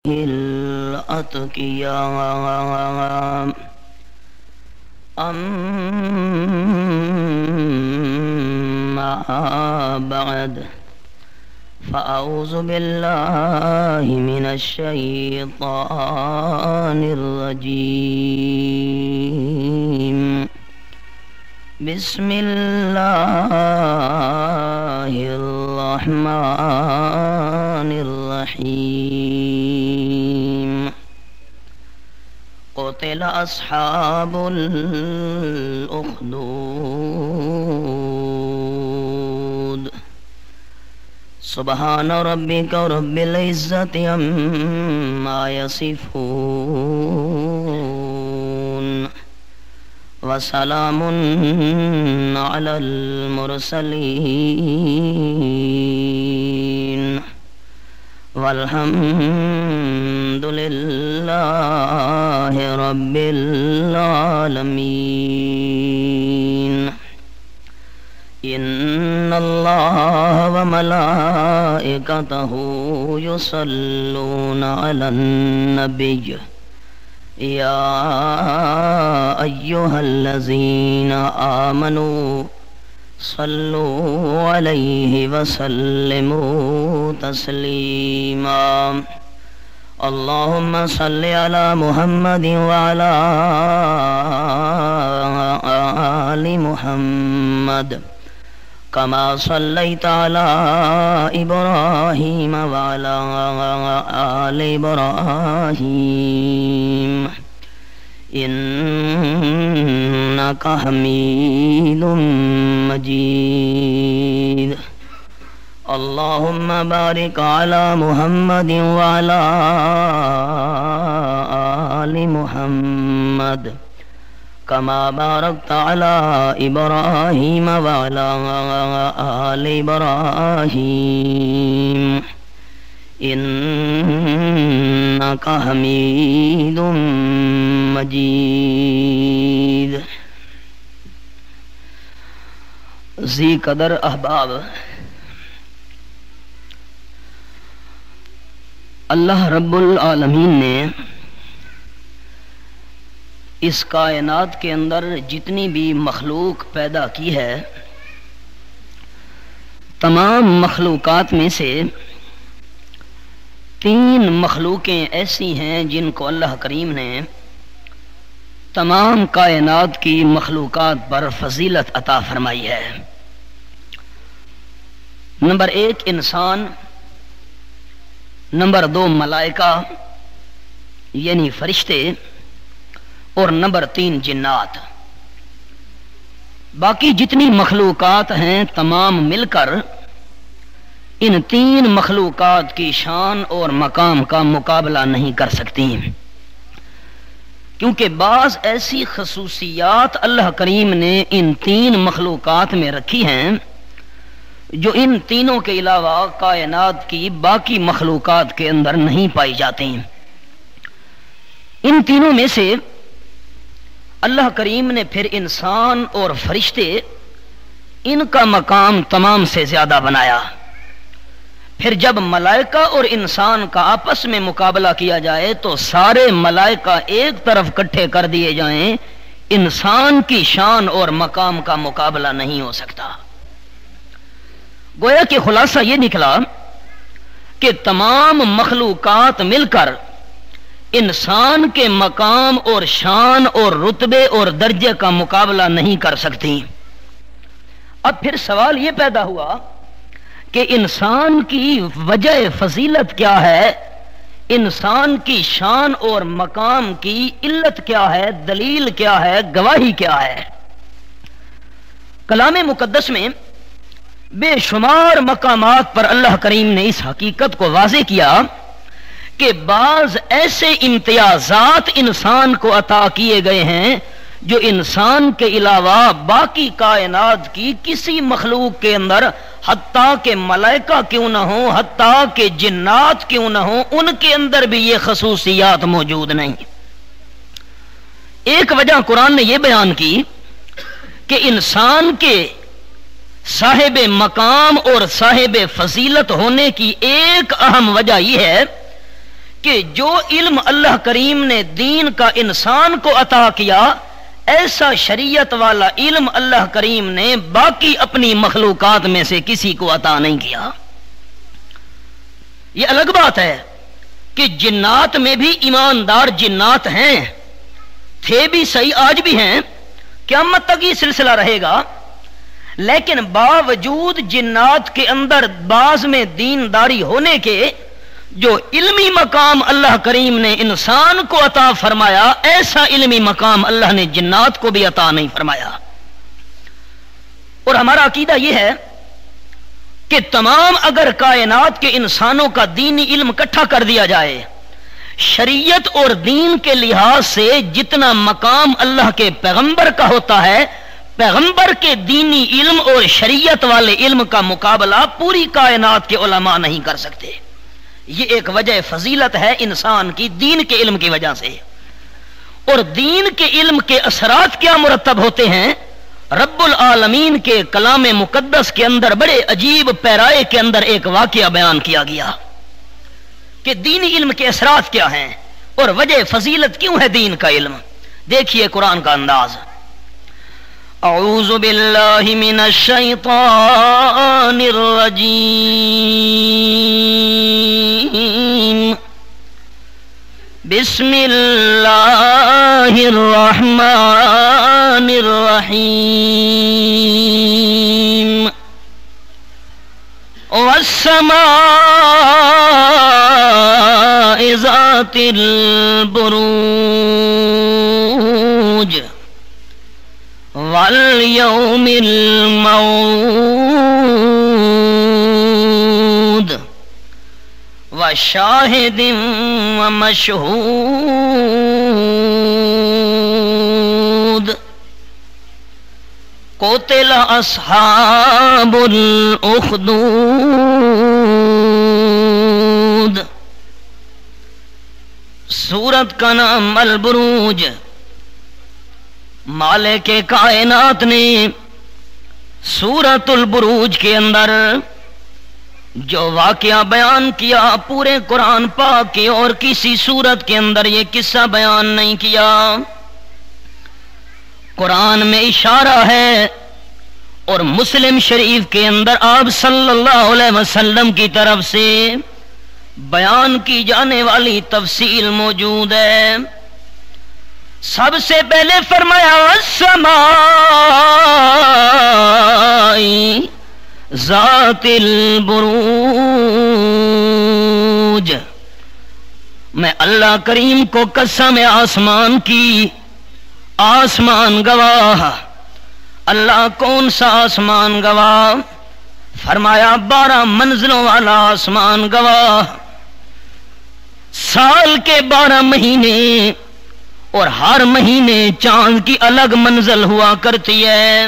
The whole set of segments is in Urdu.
الأتقياء أما بعد فأعوذ بالله من الشيطان الرجيم بسم الله الرحمن الرحيم قتل أصحاب الأخدود سبحان ربك رب العزة عما يصفون وسلام على المرسلين والحمد لله رب العالمين إن الله وملائكته يصلون على النبي يا أيها الذين آمنوا صلوا عليه وسلموا تسليما اللهم صل على محمد وعلى آل محمد كما صليت على إبراهيم وعلى آل إبراهيم إنك حميد مجيد اللهم بارك على محمد وعلى آل محمد كما باركت على إبراهيم وعلى آل إبراهيم إنك حميد مجيد ذی قدر احباب، اللہ رب العالمین نے اس کائنات کے اندر جتنی بھی مخلوق پیدا کی ہے، تمام مخلوقات میں سے 3 مخلوقیں ایسی ہیں جن کو اللہ کریم نے تمام کائنات کی مخلوقات پر فضیلت عطا فرمائی ہے۔ نمبر 1 انسان، نمبر 2 ملائکہ یعنی فرشتے، اور نمبر 3 جنات۔ باقی جتنی مخلوقات ہیں تمام مل کر ان 3 مخلوقات کی شان اور مقام کا مقابلہ نہیں کر سکتی، کیونکہ بعض ایسی خصوصیات اللہ کریم نے ان 3 مخلوقات میں رکھی ہیں جو ان تینوں کے علاوہ کائنات کی باقی مخلوقات کے اندر نہیں پائی جاتی۔ ان تینوں میں سے اللہ کریم نے پھر انسان اور فرشتے، ان کا مقام تمام سے زیادہ بنایا۔ پھر جب ملائکہ اور انسان کا آپس میں مقابلہ کیا جائے تو سارے ملائکہ ایک طرف اکٹھے کر دیے جائیں، انسان کی شان اور مقام کا مقابلہ نہیں ہو سکتا۔ گویا کہ خلاصہ یہ نکلا کہ تمام مخلوقات مل کر انسان کے مقام اور شان اور رتبے اور درجے کا مقابلہ نہیں کر سکتی۔ اب پھر سوال یہ پیدا ہوا کہ انسان کی وجہ فضیلت کیا ہے، انسان کی شان اور مقام کی علت کیا ہے، دلیل کیا ہے، گواہی کیا ہے؟ کلام مقدس میں بے شمار مقامات پر اللہ کریم نے اس حقیقت کو واضح کیا کہ بعض ایسے امتیازات انسان کو عطا کیے گئے ہیں جو انسان کے علاوہ باقی کائنات کی کسی مخلوق کے اندر، حتیٰ کہ ملائکہ کیوں نہ ہوں، حتیٰ کہ جنات کیوں نہ ہوں، ان کے اندر بھی یہ خصوصیات موجود نہیں۔ ایک وجہ قرآن نے یہ بیان کی کہ انسان کے صاحب مقام اور صاحب فضیلت ہونے کی ایک اہم وجہ یہ ہے کہ جو علم اللہ کریم نے دین کا انسان کو عطا کیا ایسا شریعت والا علم اللہ کریم نے باقی اپنی مخلوقات میں سے کسی کو عطا نہیں کیا۔ یہ الگ بات ہے کہ جنات میں بھی ایماندار جنات ہیں، تھے بھی صحیح، آج بھی ہیں، قیامت تک یہ سلسلہ رہے گا، لیکن باوجود جنات کے اندر بعض میں دینداری ہونے کے جو علمی مقام اللہ کریم نے انسان کو عطا فرمایا ایسا علمی مقام اللہ نے جنات کو بھی عطا نہیں فرمایا۔ اور ہمارا عقیدہ یہ ہے کہ تمام اگر کائنات کے انسانوں کا دینی علم اکٹھا کر دیا جائے، شریعت اور دین کے لحاظ سے جتنا مقام اللہ کے پیغمبر کا ہوتا ہے، پیغمبر کے دینی علم اور شریعت والے علم کا مقابلہ پوری کائنات کے علماء نہیں کر سکتے۔ یہ ایک وجہ فضیلت ہے انسان کی دین کے علم کی وجہ سے۔ اور دین کے علم کے اثرات کیا مرتب ہوتے ہیں؟ رب العالمین کے کلام مقدس کے اندر بڑے عجیب پیرائے کے اندر ایک واقعہ بیان کیا گیا کہ دینی علم کے اثرات کیا ہیں اور وجہ فضیلت کیوں ہے دین کا علم۔ دیکھیے قرآن کا انداز۔ اعوذ باللہ من الشیطان الرجیم، بسم اللہ الرحمن الرحیم، والسماء ذات البروج، والیوم الموعود، وشاہد ومشہود، قتل اصحاب الاخدود۔ سورت کا نام البروج۔ مالک کائنات نے سورت البروج کے اندر جو واقعہ بیان کیا پورے قرآن پاک کے اور کسی سورت کے اندر یہ قصہ بیان نہیں کیا۔ قرآن میں اشارہ ہے اور مسلم شریف کے اندر آپ صلی اللہ علیہ وسلم کی طرف سے بیان کی جانے والی تفصیل موجود ہے۔ سب سے پہلے فرمایا والسماء ذات البروج، میں اللہ کریم کو قسم آسمان کی، آسمان گواہ۔ اللہ کون سا آسمان گواہ؟ فرمایا 12 منزلوں والا آسمان گواہ، سال کے 12 مہینے اور ہر مہینے چاند کی الگ منزل ہوا کرتی ہے۔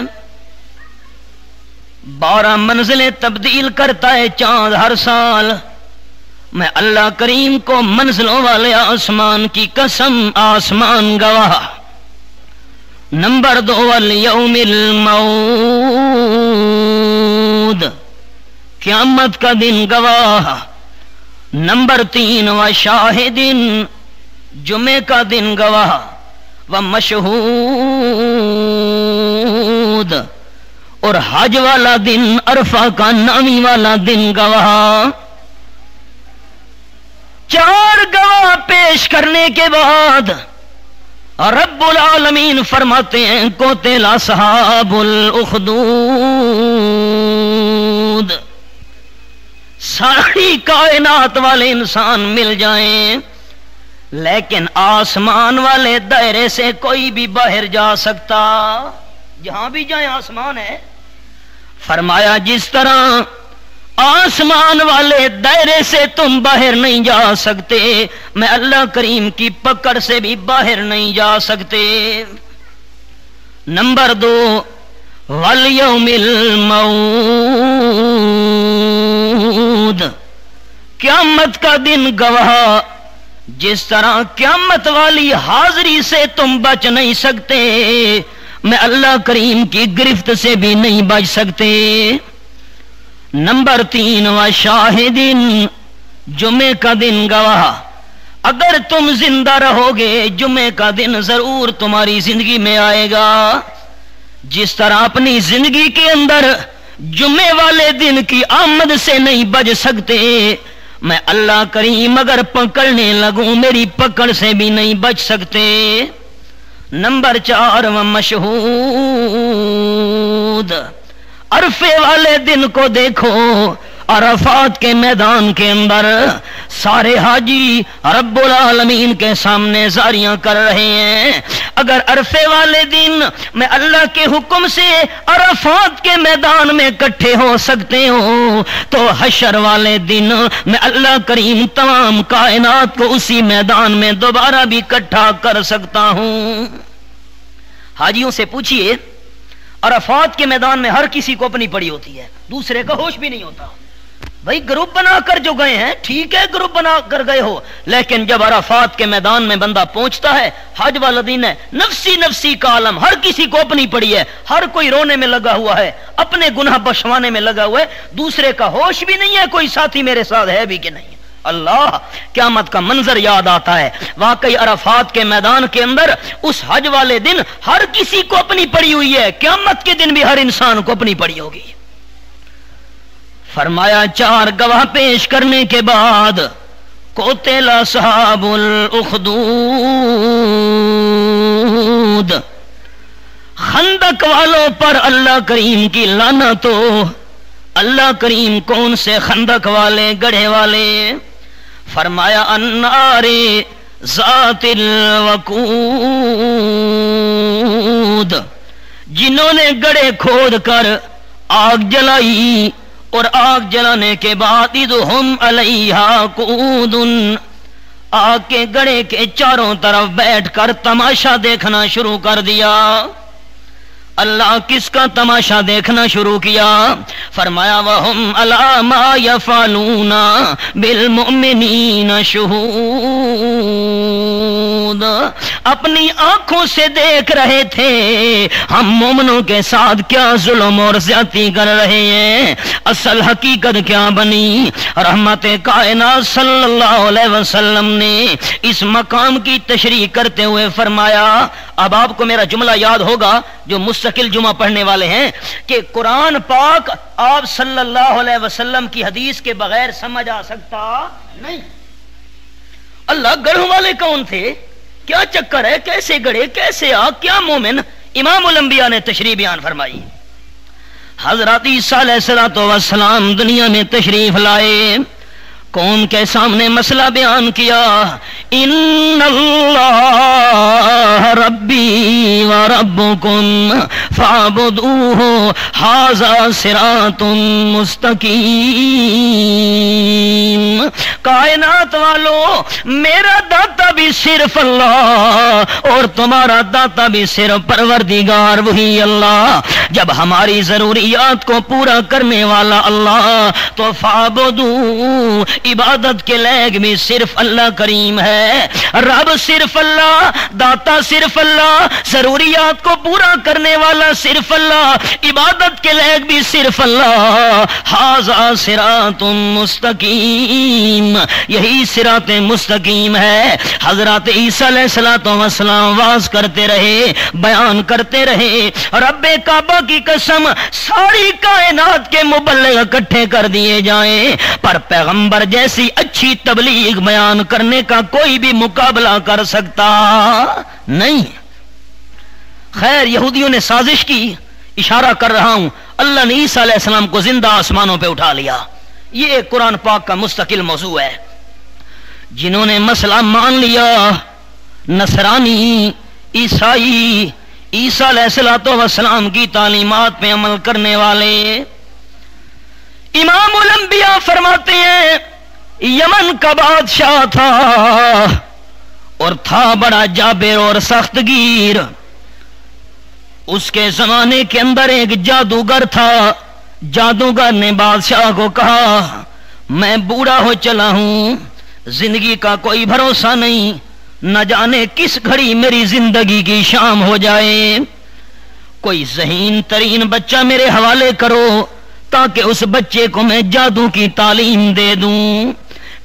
12 منزلیں تبدیل کرتا ہے چاند ہر سال۔ میں اللہ کریم کو منزلوں والے آسمان کی قسم، آسمان گواہ۔ نمبر 2 والیوم الموعود، قیامت کا دن گواہ۔ نمبر 3 وشاہد، جمعے کا دن گواہ۔ ومشہود، اور حج والا دن، عرفہ کا نامی والا دن گواہ۔ 4 گواہ پیش کرنے کے بعد رب العالمین فرماتے ہیں قتل اصحاب الاخدود، ساری کائنات والے انسان مل جائیں لیکن آسمان والے دائرے سے کوئی بھی باہر جا سکتا، جہاں بھی جائیں آسمان ہے۔ فرمایا جس طرح آسمان والے دائرے سے تم باہر نہیں جا سکتے، میں اللہ کریم کی پکڑ سے بھی باہر نہیں جا سکتے۔ نمبر 2 والیوم الموعود، قیامت کا دن گواہ۔ جس طرح قیامت والی حاضری سے تم بچ نہیں سکتے، میں اللہ کریم کی گرفت سے بھی نہیں بچ سکتے۔ نمبر 3 وشاہد، جمعے کا دن گواہ۔ اگر تم زندہ رہو گے جمعے کا دن ضرور تمہاری زندگی میں آئے گا. جس طرح اپنی زندگی کے اندر جمعے والے دن کی آمد سے نہیں بچ سکتے، میں اللہ کریم اگر پکڑنے لگوں میری پکڑ سے بھی نہیں بچ سکتے. نمبر 4 مشہود، عرفے والے دن کو دیکھو. عرفات کے میدان کے اندر سارے حاجی رب العالمین کے سامنے زاریاں کر رہے ہیں. اگر عرفے والے دن میں اللہ کے حکم سے عرفات کے میدان میں اکٹھے ہو سکتے ہو تو حشر والے دن میں اللہ کریم تمام کائنات کو اسی میدان میں دوبارہ بھی اکٹھا کر سکتا ہوں. حاجیوں سے پوچھئے، عرفات کے میدان میں ہر کسی کو اپنی پڑی ہوتی ہے، دوسرے کا ہوش بھی نہیں ہوتا. بھائی گروپ بنا کر جو گئے ہیں ٹھیک ہے، گروپ بنا کر گئے ہو، لیکن جب عرفات کے میدان میں بندہ پہنچتا ہے، حج والا دن ہے، نفسی نفسی کا عالم، ہر کسی کو اپنی پڑی ہے، ہر کوئی رونے میں لگا ہوا ہے، اپنے گناہ بخشوانے میں لگا ہوا ہے، دوسرے کا ہوش بھی نہیں ہے کوئی ساتھی میرے ساتھ ہے بھی کہ نہیں. اللہ، قیامت کا منظر یاد آتا ہے. واقعی عرفات کے میدان کے اندر اس حج والے دن ہر کسی کو اپنی پڑی ہوئی ہے، قیامت کے دن بھی ہر انسان کو اپنی پڑی ہوگی. فرمایا 4 گواہ پیش کرنے کے بعد قتل اصحاب الاخدود، خندق والوں پر اللہ کریم کی لعنت ہو. اللہ کریم کون سے خندق والے، گڑھے والے؟ فرمایا النار ذات الوقود، جنہوں نے گڑھے کھود کر آگ جلائی اور آگ جلانے کے بعد اذہم علیہا قعود، آگ کے گڑھے کے چاروں طرف بیٹھ کر تماشا دیکھنا شروع کر دیا. اللہ کس کا تماشا دیکھنا شروع کیا؟ فرمایا وَهُمْ عَلَى مَا يَفْعَلُونَ بِالْمُؤْمِنِينَ شُهُودٌ، اپنی آنکھوں سے دیکھ رہے تھے ہم مومنوں کے ساتھ کیا ظلم اور زیادتی کر رہے ہیں. اصل حقیقت کیا بنی؟ رحمت کائنات صلی اللہ علیہ وسلم نے اس مقام کی تشریح کرتے ہوئے فرمایا، اب آپ کو میرا جملہ یاد ہوگا جو مستقل جمعہ پڑھنے والے ہیں، کہ قرآن پاک آپ صلی اللہ علیہ وسلم کی حدیث کے بغیر سمجھ آ سکتا نہیں. اللہ گڑھوں والے کون تھے، کیا چکر ہے، کیسے گڑھے، کیسے آگ، کیا مومن؟ امام الانبیاء نے تشریح بیان فرمائی. حضرت عیسیٰ علیہ السلام دنیا میں تشریف لائے، قوم کے سامنے مسئلہ بیان کیا، ان اللہ ربی و ربکم فاعبدوہ ھذا صراط مستقیم. کائنات والو، میرا داتا بھی صرف اللہ اور تمہارا داتا بھی صرف پروردگار وہی اللہ. جب ہماری ضروریات کو پورا کرنے والا اللہ تو فاعبدوہ، عبادت کے لائق بھی صرف اللہ کریم ہے. رب صرف اللہ، داتا صرف اللہ، ضروریات کو پورا کرنے والا صرف اللہ، عبادت کے لائق بھی صرف اللہ. ھذا صراط مستقیم، یہی صراط مستقیم ہے. حضرت عیسیٰ علیہ السلام واز کرتے رہے، بیان کرتے رہے. رب کعبہ کی قسم ساری کائنات کے مبلغ اکٹھے کر دیے جائیں پر پیغمبر جیسی اچھی تبلیغ بیان کرنے کا کوئی بھی مقابلہ کر سکتا نہیں. خیر، یہودیوں نے سازش کی، اشارہ کر رہا ہوں، اللہ نے عیسیٰ علیہ السلام کو زندہ آسمانوں پہ اٹھا لیا. یہ قرآن پاک کا مستقل موضوع ہے. جنہوں نے مسئلہ مان لیا، نصرانی، عیسائی، عیسیٰ علیہ السلام کی تعلیمات پہ عمل کرنے والے. امام الانبیاء فرماتے ہیں یمن کا بادشاہ تھا اور تھا بڑا جابر اور سخت گیر. اس کے زمانے کے اندر ایک جادوگر تھا. جادوگر نے بادشاہ کو کہا میں بوڑھا ہو چلا ہوں، زندگی کا کوئی بھروسہ نہیں، نہ جانے کس گھڑی میری زندگی کی شام ہو جائے، کوئی ذہین ترین بچہ میرے حوالے کرو تاکہ اس بچے کو میں جادو کی تعلیم دے دوں.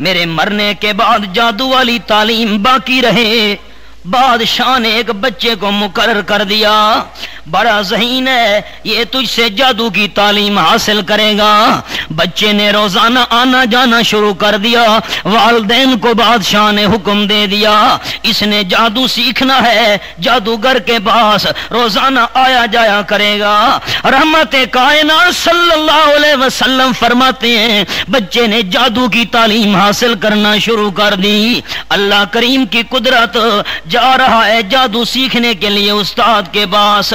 میرے مرنے کے بعد جادو والی تعلیم باقی رہے، بادشاہ نے ایک بچے کو مقرر کر دیا، بڑا ذہین ہے، یہ تجھ سے جادو کی تعلیم حاصل کرے گا۔ بچے نے روزانہ آنا جانا شروع کر دیا، والدین کو بادشاہ نے حکم دے دیا اس نے جادو سیکھنا ہے، جادوگر کے پاس روزانہ آیا جایا کرے گا۔ رحمت کائنات صلی اللہ علیہ وسلم فرماتے ہیں بچے نے جادو کی تعلیم حاصل کرنا شروع کر دی۔ اللہ کریم کی قدرت، جا رہا ہے جادو سیکھنے کے لیے استاد کے پاس،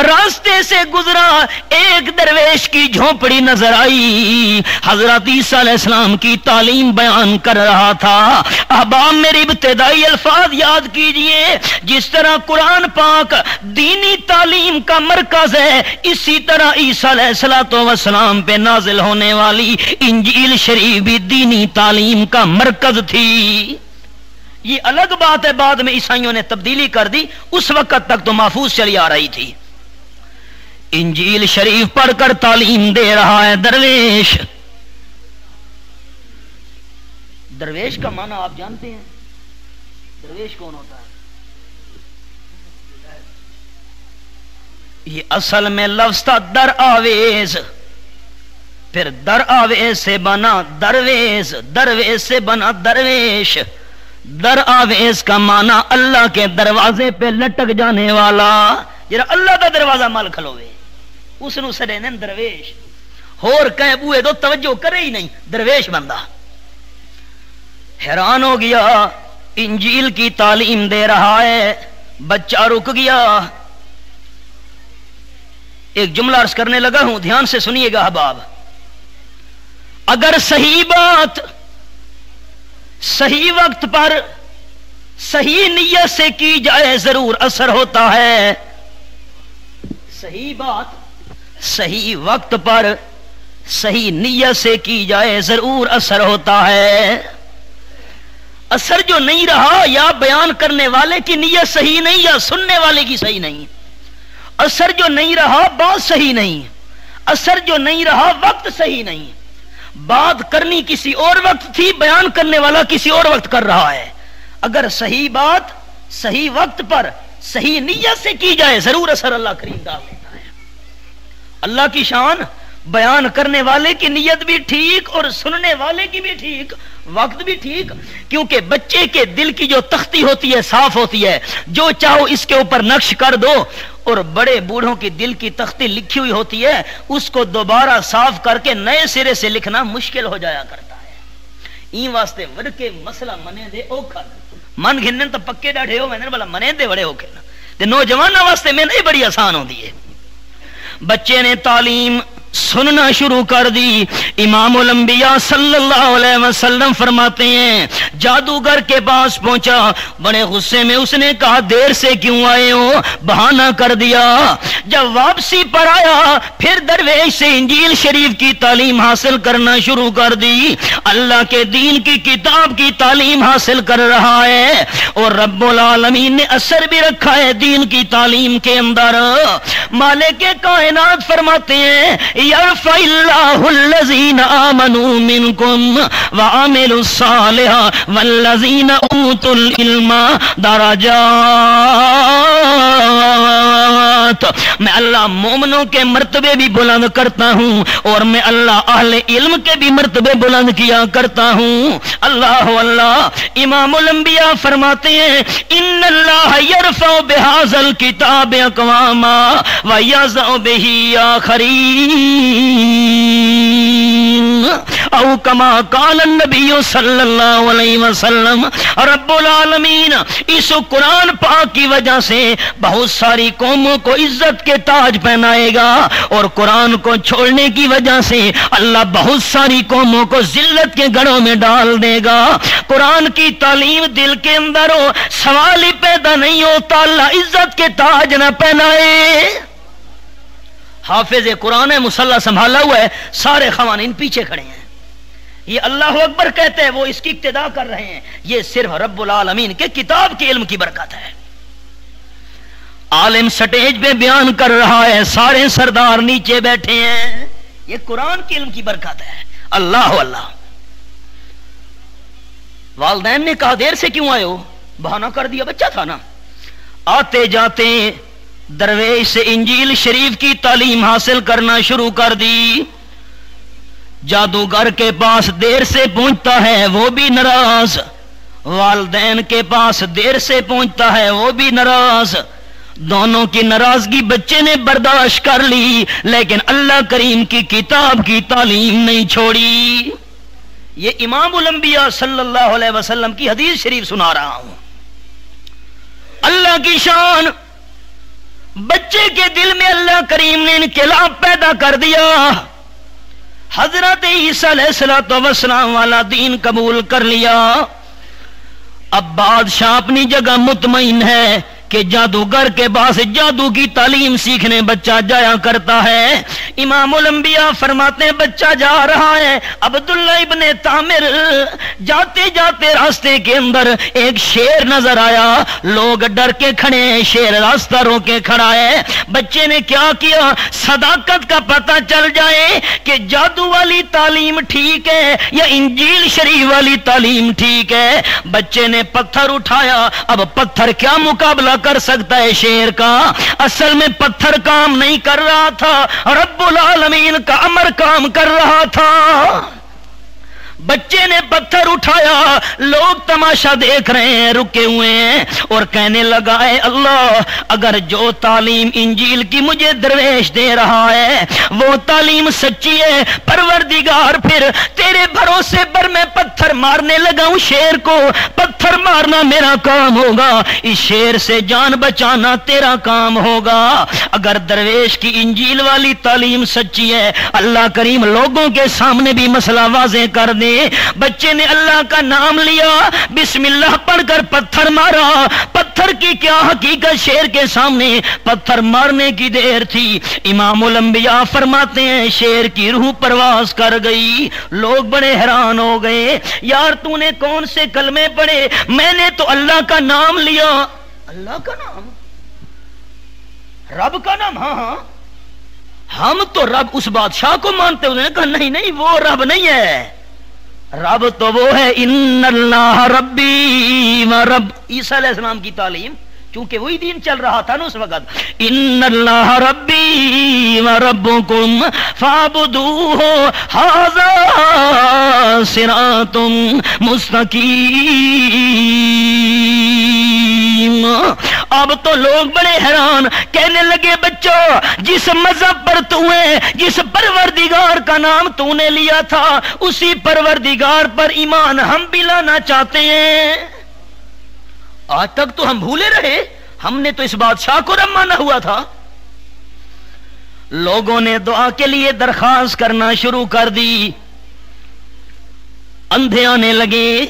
راستے سے گزرا، ایک درویش کی جھونپڑی نظر آئی، حضرت عیسیٰ علیہ السلام کی تعلیم بیان کر رہا تھا۔ احباب میری ابتدائی الفاظ یاد کیجئے، جس طرح قرآن پاک دینی تعلیم کا مرکز ہے، اسی طرح عیسیٰ علیہ السلام پہ نازل ہونے والی انجیل شریف بھی دینی تعلیم کا مرکز تھی۔ یہ الگ بات ہے بعد میں عیسائیوں نے تبدیلی کر دی، اس وقت تک تو محفوظ چلی آ رہی تھی۔ انجیل شریف پڑھ کر تعلیم دے رہا ہے درویش۔ درویش کا معنی آپ جانتے ہیں؟ درویش کون ہوتا ہے؟ یہ اصل میں لفظ تھا در آویز، پھر در آویز سے بنا درویش، درویش سے بنا درویش۔ در آویز کا معنی اللہ کے دروازے پہ لٹک جانے والا، جرا اللہ دا دروازہ مال کھلوے اس نو سڑے نے درویش، اور کہیں بوئے تو توجہ کرے ہی نہیں، درویش بندہ۔ حیران ہو گیا، انجیل کی تعلیم دے رہا ہے، بچہ رک گیا۔ ایک جملہ عرض کرنے لگا ہوں، دھیان سے سنیے گا احباب۔ اگر صحیح بات صحیح وقت پر صحیح نیت سے کی جائے ضرور اثر ہوتا ہے۔ صحیح بات صحیح وقت پر صحیح نیت سے کی جائے ضرور اثر ہوتا ہے۔ اثر جو نہیں رہا یا بیان کرنے والے کی نیت صحیح نہیں یا سننے والے کی صحیح نہیں، اثر جو نہیں رہا بات صحیح نہیں، اثر جو نہیں رہا وقت صحیح نہیں، بات کرنی کسی اور وقت تھی، بیان کرنے والا کسی اور وقت کر رہا ہے۔ اگر صحیح بات صحیح وقت پر صحیح نیت سے کی جائے ضرور اثر اللہ کریم ڈال دیتا ہے۔ اللہ کی شان، بیان کرنے والے کی نیت بھی ٹھیک اور سننے والے کی بھی ٹھیک، وقت بھی ٹھیک، کیونکہ بچے کے دل کی جو تختی ہوتی ہے صاف ہوتی ہے، جو چاہو اس کے اوپر نقش کر دو، اور بڑے بوڑھوں کی دل کی تختی لکھی ہوئی ہوتی ہے، اس کو دوبارہ صاف کر کے نئے سرے سے لکھنا مشکل ہو جایا کرتا ہے۔ این واسطے وڑ کے مسئلہ منے دے اوکھا من گھنن تو پکے ڈاڑھے ہو میں بلا منے دے بڑے اوکھے نا تے نوجوانوں واسطے میں نہیں بڑی آسان ہوندی ہے۔ بچے نے تعلیم سننا شروع کر دی۔ امام الانبیاء صلی اللہ علیہ وسلم فرماتے ہیں جادوگر کے پاس پہنچا، بڑے غصے میں اس نے کہا دیر سے کیوں آئے ہو، بہانہ کر دیا۔ جب واپسی پر آیا پھر درویش سے انجیل شریف کی تعلیم حاصل کرنا شروع کر دی، اللہ کے دین کی کتاب کی تعلیم حاصل کر رہا ہے، اور رب العالمین نے اثر بھی رکھا ہے دین کی تعلیم کے اندر۔ مالک کائنات فرماتے ہیں یرفع اللہ الذین آمنوا منکم وعملوا الصالحات والذین اوتوا العلم درجات۔ میں اللہ مومنوں کے مرتبے بھی بلند کرتا ہوں اور میں اللہ اہل علم کے بھی مرتبے بلند کیا کرتا ہوں۔ اللہ اللہ۔ امام الانبیاء فرماتے ہیں ان اللہ یرفع بہذا الکتاب اقواما ویضع بہ آخرین او کما قال النبی صلی اللہ علیہ وسلم۔ رب العالمین اس قرآن پاک کی وجہ سے بہت ساری قوموں کو عزت کے تاج پہنائے گا، اور قرآن کو چھوڑنے کی وجہ سے اللہ بہت ساری قوموں کو ذلت کے گڑھوں میں ڈال دے گا۔ قرآن کی تعلیم دل کے اندر ہو، سوال ہی پیدا نہیں ہوتا اللہ عزت کے تاج نہ پہنائے۔ حافظ قرآن ہے، مسلح سنبھالا ہوا ہے، سارے خوانین پیچھے کھڑے ہیں، یہ اللہ اکبر کہتے ہیں، وہ اس کی اقتدا کر رہے ہیں۔ یہ صرف رب العالمین کے کتاب کے علم کی برکت ہے۔ عالم سٹیج پہ بیان کر رہا ہے، سارے سردار نیچے بیٹھے ہیں، یہ قرآن کے علم کی برکت ہے۔ اللہ اللہ۔ والدین نے کہا دیر سے کیوں آئے ہو؟ بہانہ کر دیا، بچہ تھا نا۔ آتے جاتے درویش سے انجیل شریف کی تعلیم حاصل کرنا شروع کر دی۔ جادوگر کے پاس دیر سے پہنچتا ہے وہ بھی ناراض، والدین کے پاس دیر سے پہنچتا ہے وہ بھی ناراض، دونوں کی ناراضگی بچے نے برداشت کر لی، لیکن اللہ کریم کی کتاب کی تعلیم نہیں چھوڑی۔ یہ امام الانبیاء صلی اللہ علیہ وسلم کی حدیث شریف سنا رہا ہوں۔ اللہ کی شان، بچے کے دل میں اللہ کریم نے انقلاب پیدا کر دیا، حضرت عیسیٰ علیہ السلام والا دین قبول کر لیا۔ اب بادشاہ اپنی جگہ مطمئن ہے کہ جادوگر کے پاس جادو کی تعلیم سیکھنے بچہ جایا کرتا ہے۔ امام الانبیاء فرماتے ہیں بچہ جا رہا ہے، عبداللہ ابن تامر جاتے جاتے راستے کے اندر ایک شیر نظر آیا، لوگ ڈر کے کھڑے ہیں، شیر راستہ رو کے کھڑا ہے۔ بچے نے کیا کیا؟ صداقت کا پتہ چل جائے کہ جادو والی تعلیم ٹھیک ہے یا انجیل شریف والی تعلیم ٹھیک ہے، بچے نے پتھر اٹھایا۔ اب پتھر کیا مقابلہ کر سکتا ہے شیر کا؟ اصل میں پتھر کام نہیں کر رہا تھا، رب العالمین کا امر کام کر رہا تھا۔ بچے نے پتھر اٹھایا، لوگ تماشا دیکھ رہے ہیں، رکے ہوئے ہیں، اور کہنے لگا اے اللہ، اگر جو تعلیم انجیل کی مجھے درویش دے رہا ہے وہ تعلیم سچی ہے، پروردگار پھر تیرے بھروسے پر میں پتھر مارنے لگا ہوں، شیر کو پتھر مارنا میرا کام ہوگا، اس شیر سے جان بچانا تیرا کام ہوگا۔ اگر درویش کی انجیل والی تعلیم سچی ہے، اللہ کریم لوگوں کے سامنے بھی مسئلہ واضح کر دے۔ بچے نے اللہ کا نام لیا، بسم اللہ پڑھ کر پتھر مارا۔ پتھر کی کیا حقیقت، شیر کے سامنے پتھر مارنے کی دیر تھی۔ امام الانبیاء فرماتے ہیں شیر کی روح پرواز کر گئی۔ لوگ بڑے حیران ہو گئے، یار تو نے کون سے کلمے پڑھے؟ میں نے تو اللہ کا نام لیا۔ اللہ کا نام؟ رب کا نام؟ ہاں ہاں، ہم تو رب اس بادشاہ کو مانتے ہیں۔ کہا نہیں نہیں، وہ رب نہیں ہے، رب تو وہ ہے ان اللہ ربی و رب۔ عیسیٰ علیہ السلام کی تعلیم، چونکہ وہی دین چل رہا تھا نا اس وقت، ان اللہ ربی و ربکم فاعبدوہ ھذا صراط مستقیم۔ اب تو لوگ بڑے حیران، کہنے لگے بچوں، جس مذہب پر تو ہے، جس پروردگار کا نام تو نے لیا تھا، اسی پروردگار پر ایمان ہم بھی لانا چاہتے ہیں۔ آج تک تو ہم بھولے رہے، ہم نے تو اس بادشاہ کو رب مانا ہوا تھا۔ لوگوں نے دعا کے لیے درخواست کرنا شروع کر دی، اندھے آنے لگے۔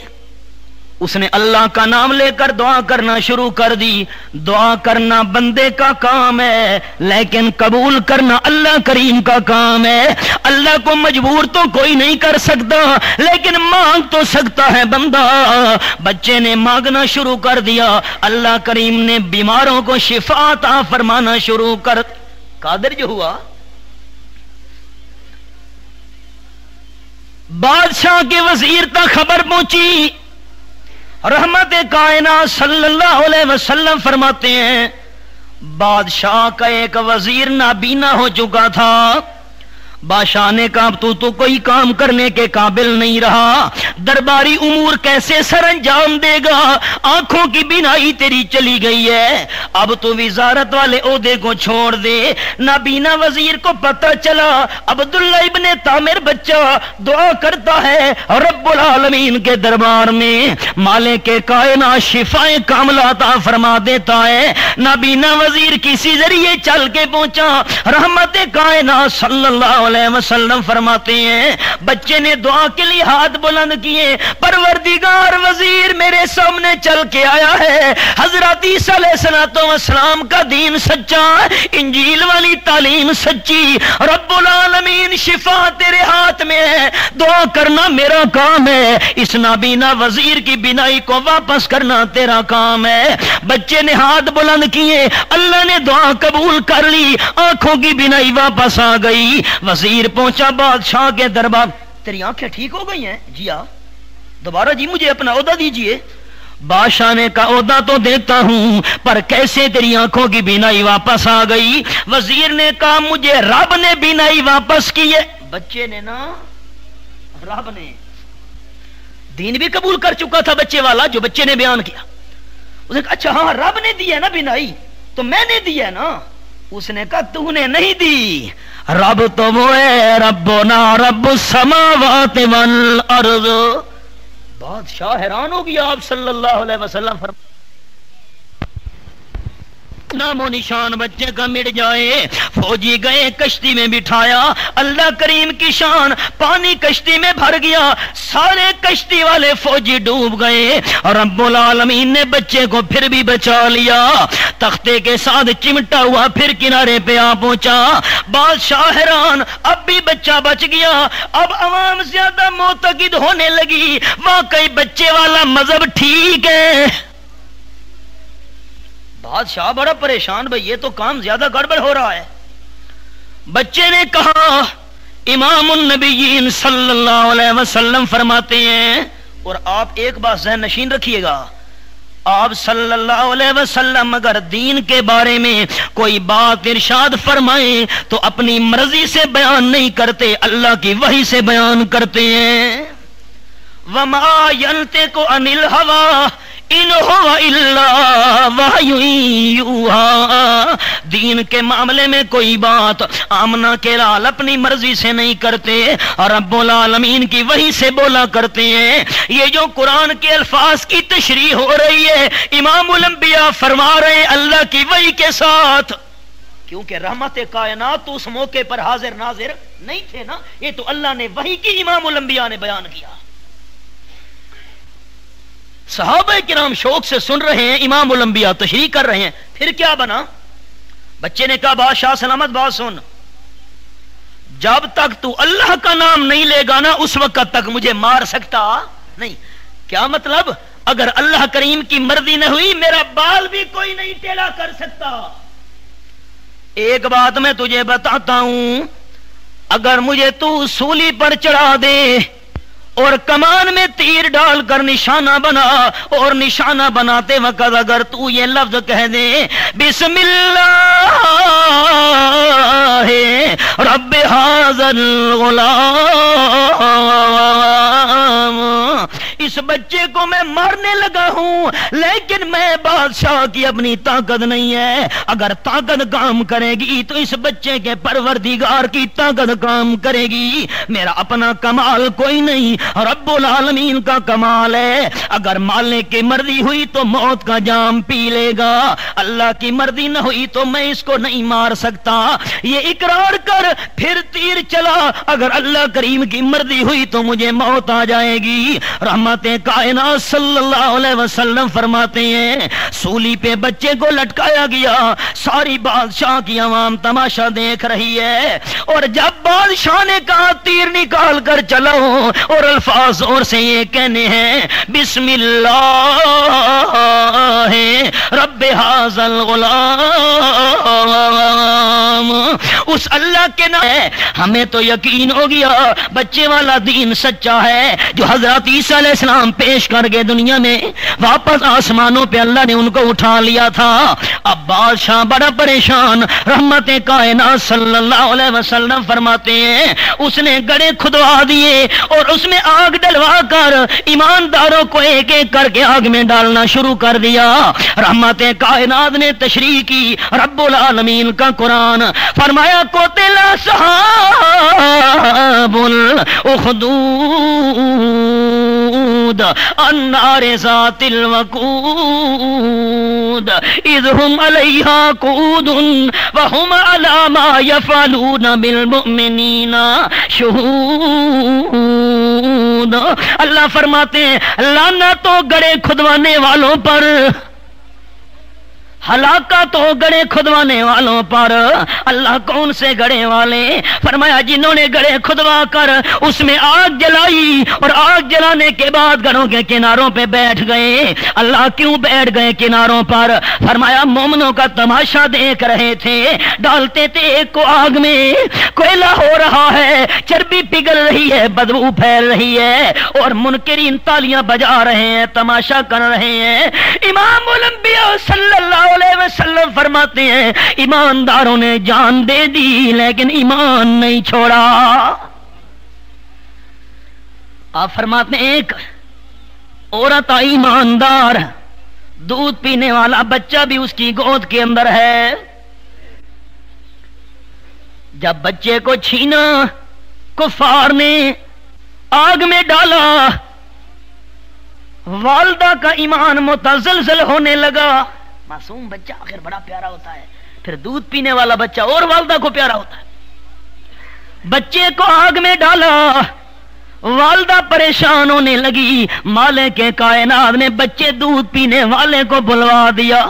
اس نے اللہ کا نام لے کر دعا کرنا شروع کر دی۔ دعا کرنا بندے کا کام ہے، لیکن قبول کرنا اللہ کریم کا کام ہے۔ اللہ کو مجبور تو کوئی نہیں کر سکتا، لیکن مانگ تو سکتا ہے بندہ۔ بچے نے مانگنا شروع کر دیا، اللہ کریم نے بیماروں کو شفا عطا فرمانا شروع کر۔ قادر جو ہوا، بادشاہ کے وزیر تک خبر پہنچی۔ رحمت کائنات صلی اللہ علیہ وسلم فرماتے ہیں بادشاہ کا ایک وزیر نابینا ہو چکا تھا۔ بادشاہ نے کہا تو کوئی کام کرنے کے قابل نہیں رہا، درباری امور کیسے سر انجام دے گا؟ آنکھوں کی بینائی تیری چلی گئی ہے، اب تو وزارت والے عہدے کو چھوڑ دے۔ نابینا وزیر کو پتہ چلا عبداللہ ابن تامر بچہ دعا کرتا ہے رب العالمین کے دربار میں، مالک کائنات شفائے کاملہ عطا فرما دیتا ہے۔ نابینا وزیر کسی ذریعے چل کے پہنچا، رحمت کائنات صلی اللہ علیہ وسلم فرماتے ہیں بچے نے دعا کے لیے ہاتھ بلند کیے، پروردگار وزیر میرے سامنے چل کے آیا ہے، حضرت عیسیٰ علیہ السلام کا دین سچا، انجیل والی تعلیم سچی، رب العالمین شفا تیرے ہاتھ میں ہے، دعا کرنا میرا کام ہے، اس نابینا وزیر کی بینائی کو واپس کرنا تیرا کام ہے۔ بچے نے ہاتھ بلند کیے، اللہ نے دعا قبول کر لی، آنکھوں کی بینائی واپس آ گئی۔ وزیر پہنچا بادشاہ کے دربار، تیری آنکھیں ٹھیک ہو گئی ہیں؟ جی ہاں۔ دوبارہ جی مجھے اپنا عہدہ دیجئے. بادشاہ نے کہا عہدہ تو دیتا ہوں پر کیسے تیری آنکھوں کی بینائی واپس آ گئی؟ وزیر نے کہا مجھے رب نے بینائی واپس کی ہے. بچے نے نا رب نے دین بھی قبول کر چکا تھا بچے والا جو بچے نے بیان کیا. اس نے کہا اچھا ہاں رب نے دی ہے نا بینائی تو میں نے دی ہے نا. اس نے کہا تو نے نہیں دی، رب تو وہ ہے ربنا رب السماوات والارض. بادشاہ حیران ہو گیا. آپ صلی اللہ علیہ وسلم فرماتے نام و نشان بچے کا مٹ جائے. فوجی گئے کشتی میں بٹھایا، اللہ کریم کی شان، پانی کشتی میں بھر گیا، سارے کشتی والے فوجی ڈوب گئے اور رب العالمین نے بچے کو پھر بھی بچا لیا. تختے کے ساتھ چمٹا ہوا پھر کنارے پہ آ پہنچا. بادشاہ حیران، اب بھی بچہ بچ گیا. اب عوام زیادہ معتقد ہونے لگی واقعی بچے والا مذہب ٹھیک ہے. بادشاہ بڑا پریشان، بھئی یہ تو کام زیادہ گڑبڑ ہو رہا ہے. بچے نے کہا امام النبیین صلی اللہ علیہ وسلم فرماتے ہیں، اور آپ ایک بات ذہن نشین رکھیے گا، آپ صلی اللہ علیہ وسلم اگر دین کے بارے میں کوئی بات ارشاد فرمائیں تو اپنی مرضی سے بیان نہیں کرتے، اللہ کی وحی سے بیان کرتے ہیں. وما ينطق عن الهوى ان هو الا وحی یوحی. دین کے معاملے میں کوئی بات آمنہ کے لال اپنی مرضی سے نہیں کرتے اور رب العالمین کی وحی سے بولا کرتے ہیں. یہ جو قرآن کے الفاظ کی تشریح ہو رہی ہے امام الانبیاء فرما رہے ہیں اللہ کی وحی کے ساتھ، کیونکہ رحمت کائنات تو اس موقع پر حاضر ناظر نہیں تھے نا. یہ تو اللہ نے وحی کی امام الانبیاء نے بیان کیا. صحابہ کرام شوق سے سن رہے ہیں، امام الانبیاء تشریح کر رہے ہیں. پھر کیا بنا؟ بچے نے کہا بادشاہ سلامت بات سن، جب تک تو اللہ کا نام نہیں لے گا نا اس وقت تک مجھے مار سکتا نہیں. کیا مطلب؟ اگر اللہ کریم کی مرضی نہ ہوئی میرا بال بھی کوئی نہیں ٹیڑھا کر سکتا. ایک بات میں تجھے بتاتا ہوں، اگر مجھے تو سولی پر چڑھا دے اور کمان میں تیر ڈال کر نشانہ بنا اور نشانہ بناتے وقت اگر تو یہ لفظ کہہ دے بسم اللہ رب ھذا الغلام، اس بچے کو میں مارنے لگا ہوں لیکن میں بادشاہ کی اپنی طاقت نہیں ہے. اگر طاقت کام کرے گی تو اس بچے کے پروردگار کی طاقت کام کرے گی. میرا اپنا کمال کوئی نہیں، رب العالمین کا کمال ہے. اگر مالنے کی مرضی ہوئی تو موت کا جام پی لے گا، اللہ کی مرضی نہ ہوئی تو میں اس کو نہیں مار سکتا. یہ اقرار کر پھر تیر چلا، اگر اللہ کریم کی مرضی ہوئی تو مجھے موت آ جائے گی. رحمت کائنات صلی اللہ علیہ وسلم فرماتے ہیں سولی پہ بچے کو لٹکایا گیا، ساری بادشاہ کی عوام تماشا دیکھ رہی ہے. اور جب بادشاہ نے کہا تیر نکال کر چلاؤ اور الفاظ زور سے یہ کہنے ہیں بسم اللہ رب ھذا الغلام، اس اللہ کے نام ہے. ہمیں تو یقین ہو گیا بچے والا دین سچا ہے جو حضرت عیسیٰ علیہ السلام پیش کر کے دنیا میں واپس آسمانوں پہ اللہ نے ان کو اٹھا لیا تھا. اب بادشاہ بڑا پریشان، رحمت کائنات صلی اللہ علیہ وسلم فرماتے ہیں اس نے گڑھے کھدوا دیے اور اس میں آگ ڈلوا کر ایمانداروں کو ایک ایک کر کے آگ میں ڈالنا شروع کر دیا. رحمت کائنات نے تشریح کی رب العالمین کا قرآن، فرمایا قتل اصحاب الاخدود النار ذات الوقود اذ هم علیہا قعود وهم علی ما یفعلون بالمؤمنین شہود. اللہ فرماتے ہیں لعنت ہو گڑھے کھدوانے والوں پر، ہلاکت ہو گڑھے کھدوانے والوں پر۔ اللہ کون سے گڑھے والے؟ فرمایا جنہوں نے گڑھے کھدوا کر اس میں آگ جلائی اور آگ جلانے کے بعد گڑھوں کے کناروں پہ بیٹھ گئے۔ اللہ کیوں بیٹھ گئے کناروں پر؟ فرمایا مومنوں کا تماشا دیکھ رہے تھے، ڈالتے تھے ایک کو آگ میں، کوئلہ ہو رہا ہے، چربی پگھل رہی ہے، بدبو پھیل رہی ہے، اور منکرین تالیاں بجا رہے ہیں، تماشا کر رہے ہیں۔ امام الانبیاء صلی اللہ علیہ وسلم فرماتے ہیں ایمانداروں نے جان دے دی لیکن ایمان نہیں چھوڑا۔ آپ فرماتے ہیں ایک عورت آئی ایماندار، دودھ پینے والا بچہ بھی اس کی گود کے اندر ہے۔ جب بچے کو چھینا، کفار نے آگ میں ڈالا، والدہ کا ایمان متزلزل ہونے لگا۔ معصوم بچہ آخر بڑا پیارا ہوتا ہے، پھر دودھ پینے والا بچہ اور والدہ کو پیارا ہوتا ہے۔ بچے کو آگ میں ڈالا، والدہ پریشان ہونے لگی، مالک کے کائنات نے بچے دودھ پینے والے کو بلوا دیا۔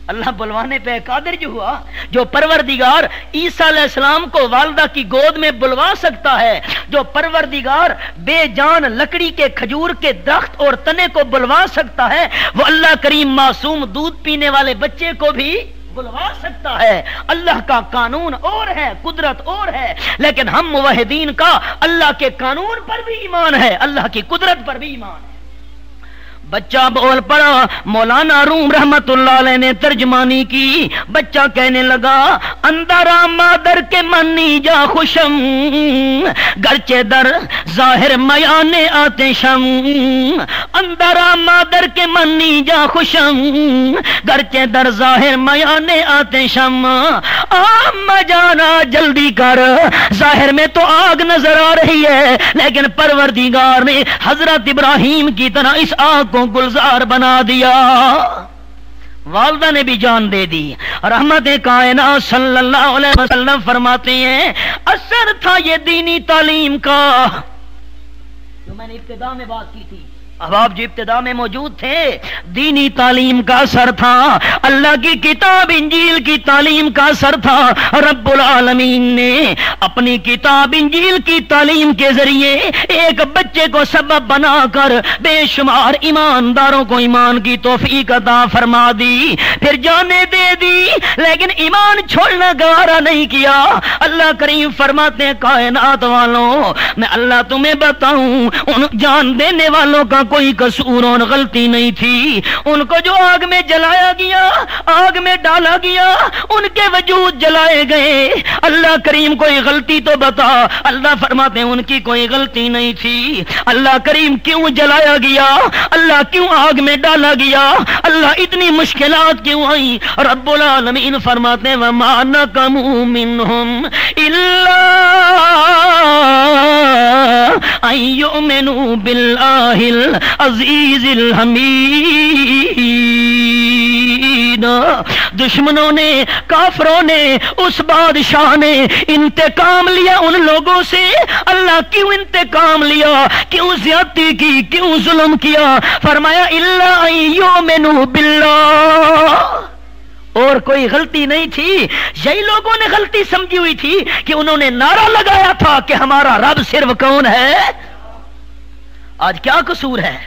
اللہ بلوانے پہ قادر جو ہوا، جو پروردگار عیسیٰ علیہ السلام کو والدہ کی گود میں بلوا سکتا ہے، جو پروردگار بے جان لکڑی کے کھجور کے درخت اور تنے کو بلوا سکتا ہے، وہ اللہ کریم معصوم دودھ پینے والے بچے کو بھی بلوا سکتا ہے۔ اللہ کا قانون اور ہے، قدرت اور ہے، لیکن ہم موحدین کا اللہ کے قانون پر بھی ایمان ہے، اللہ کی قدرت پر بھی ایمان ہے۔ بچہ بول پڑا، مولانا روم رحمت اللہ علیہ نے ترجمانی کی۔ بچہ کہنے لگا اندرا مادر کے منی جا خوشم، گرچہ در ظاہر میانے آتے شم، اندرا مادر کے منی جا خوشم، گرچہ در ظاہر میانے آتے شم۔ جانا جلدی کر، ظاہر میں تو آگ نظر آ رہی ہے لیکن پروردگار نے حضرت ابراہیم کی طرح اس آگ کو گلزار بنا دیا۔ والدہ نے بھی جان دے دی۔ رحمت کائنات صلی اللہ علیہ وسلم فرماتے ہیں اثر تھا یہ دینی تعلیم کا، جو میں نے ابتدا میں بات کی تھی، اب آپ جو ابتدا میں موجود تھے، دینی تعلیم کا اثر تھا، اللہ کی کتاب انجیل کی تعلیم کا اثر تھا۔ رب العالمین نے اپنی کتاب انجیل کی تعلیم کے ذریعے ایک بچے کو سبب بنا کر بے شمار ایمانداروں کو ایمان کی توفیق عطا فرما دی، پھر جانے دے دی، لیکن ایمان چھوڑنا گوارا نہیں کیا۔ اللہ کریم فرماتے ہیں کائنات والوں، میں اللہ تمہیں بتاؤں، ان جان دینے والوں کا کوئی قصور اور غلطی نہیں تھی، ان کو جو آگ میں جلایا گیا، آگ میں ڈالا گیا، ان کے وجود جلائے گئے۔ اللہ کریم کوئی غلطی تو بتا، اللہ فرماتے ہیں ان کی کوئی غلطی نہیں تھی۔ اللہ کریم کیوں جلایا گیا، اللہ کیوں آگ میں ڈالا گیا، اللہ اتنی مشکلات کیوں آئی؟ رب العالمین فرماتے ہیں وَمَا نَقَمُوا مِنْهُمْ إِلَّا أَن يُؤْمِنُوا بِاللَّهِ العزیز الحمید۔ دشمنوں نے، کافروں نے، اس بادشاہ نے انتقام لیا ان لوگوں سے۔ اللہ کیوں انتقام لیا، کیوں زیادتی کی، کیوں ظلم کیا؟ فرمایا الا ان یؤمنوا باللہ، اور کوئی غلطی نہیں تھی۔ یہی لوگوں نے غلطی سمجھی ہوئی تھی کہ انہوں نے نعرہ لگایا تھا کہ ہمارا رب صرف کون ہے۔ آج کیا قصور ہے؟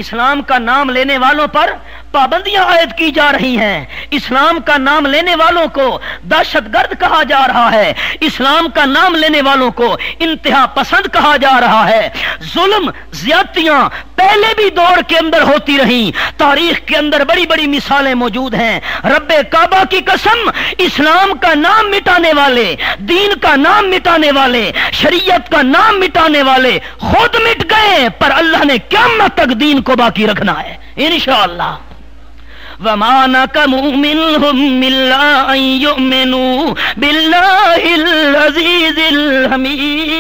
اسلام کا نام لینے والوں پر پابندیاں عائد کی جا رہی ہیں، اسلام کا نام لینے والوں کو دہشت گرد کہا جا رہا ہے، اسلام کا نام لینے والوں کو انتہا پسند کہا جا رہا ہے۔ ظلم، زیادتیاں پہلے بھی دور کے اندر ہوتی رہیں، تاریخ کے اندر بڑی بڑی مثالیں موجود ہیں۔ رب کعبہ کی قسم، اسلام کا نام مٹانے والے، دین کا نام مٹانے والے، شریعت کا نام مٹانے والے خود مٹ گئے، پر اللہ نے قیامت تک دین کو باقی رکھنا ہے انشاءاللہ۔ وَمَا نَقَمُوا مِنْهُمْ إِلَّا أَن يُؤْمِنُوا بِاللَّهِ الْعَزِيزِ الْحَمِيدِ۔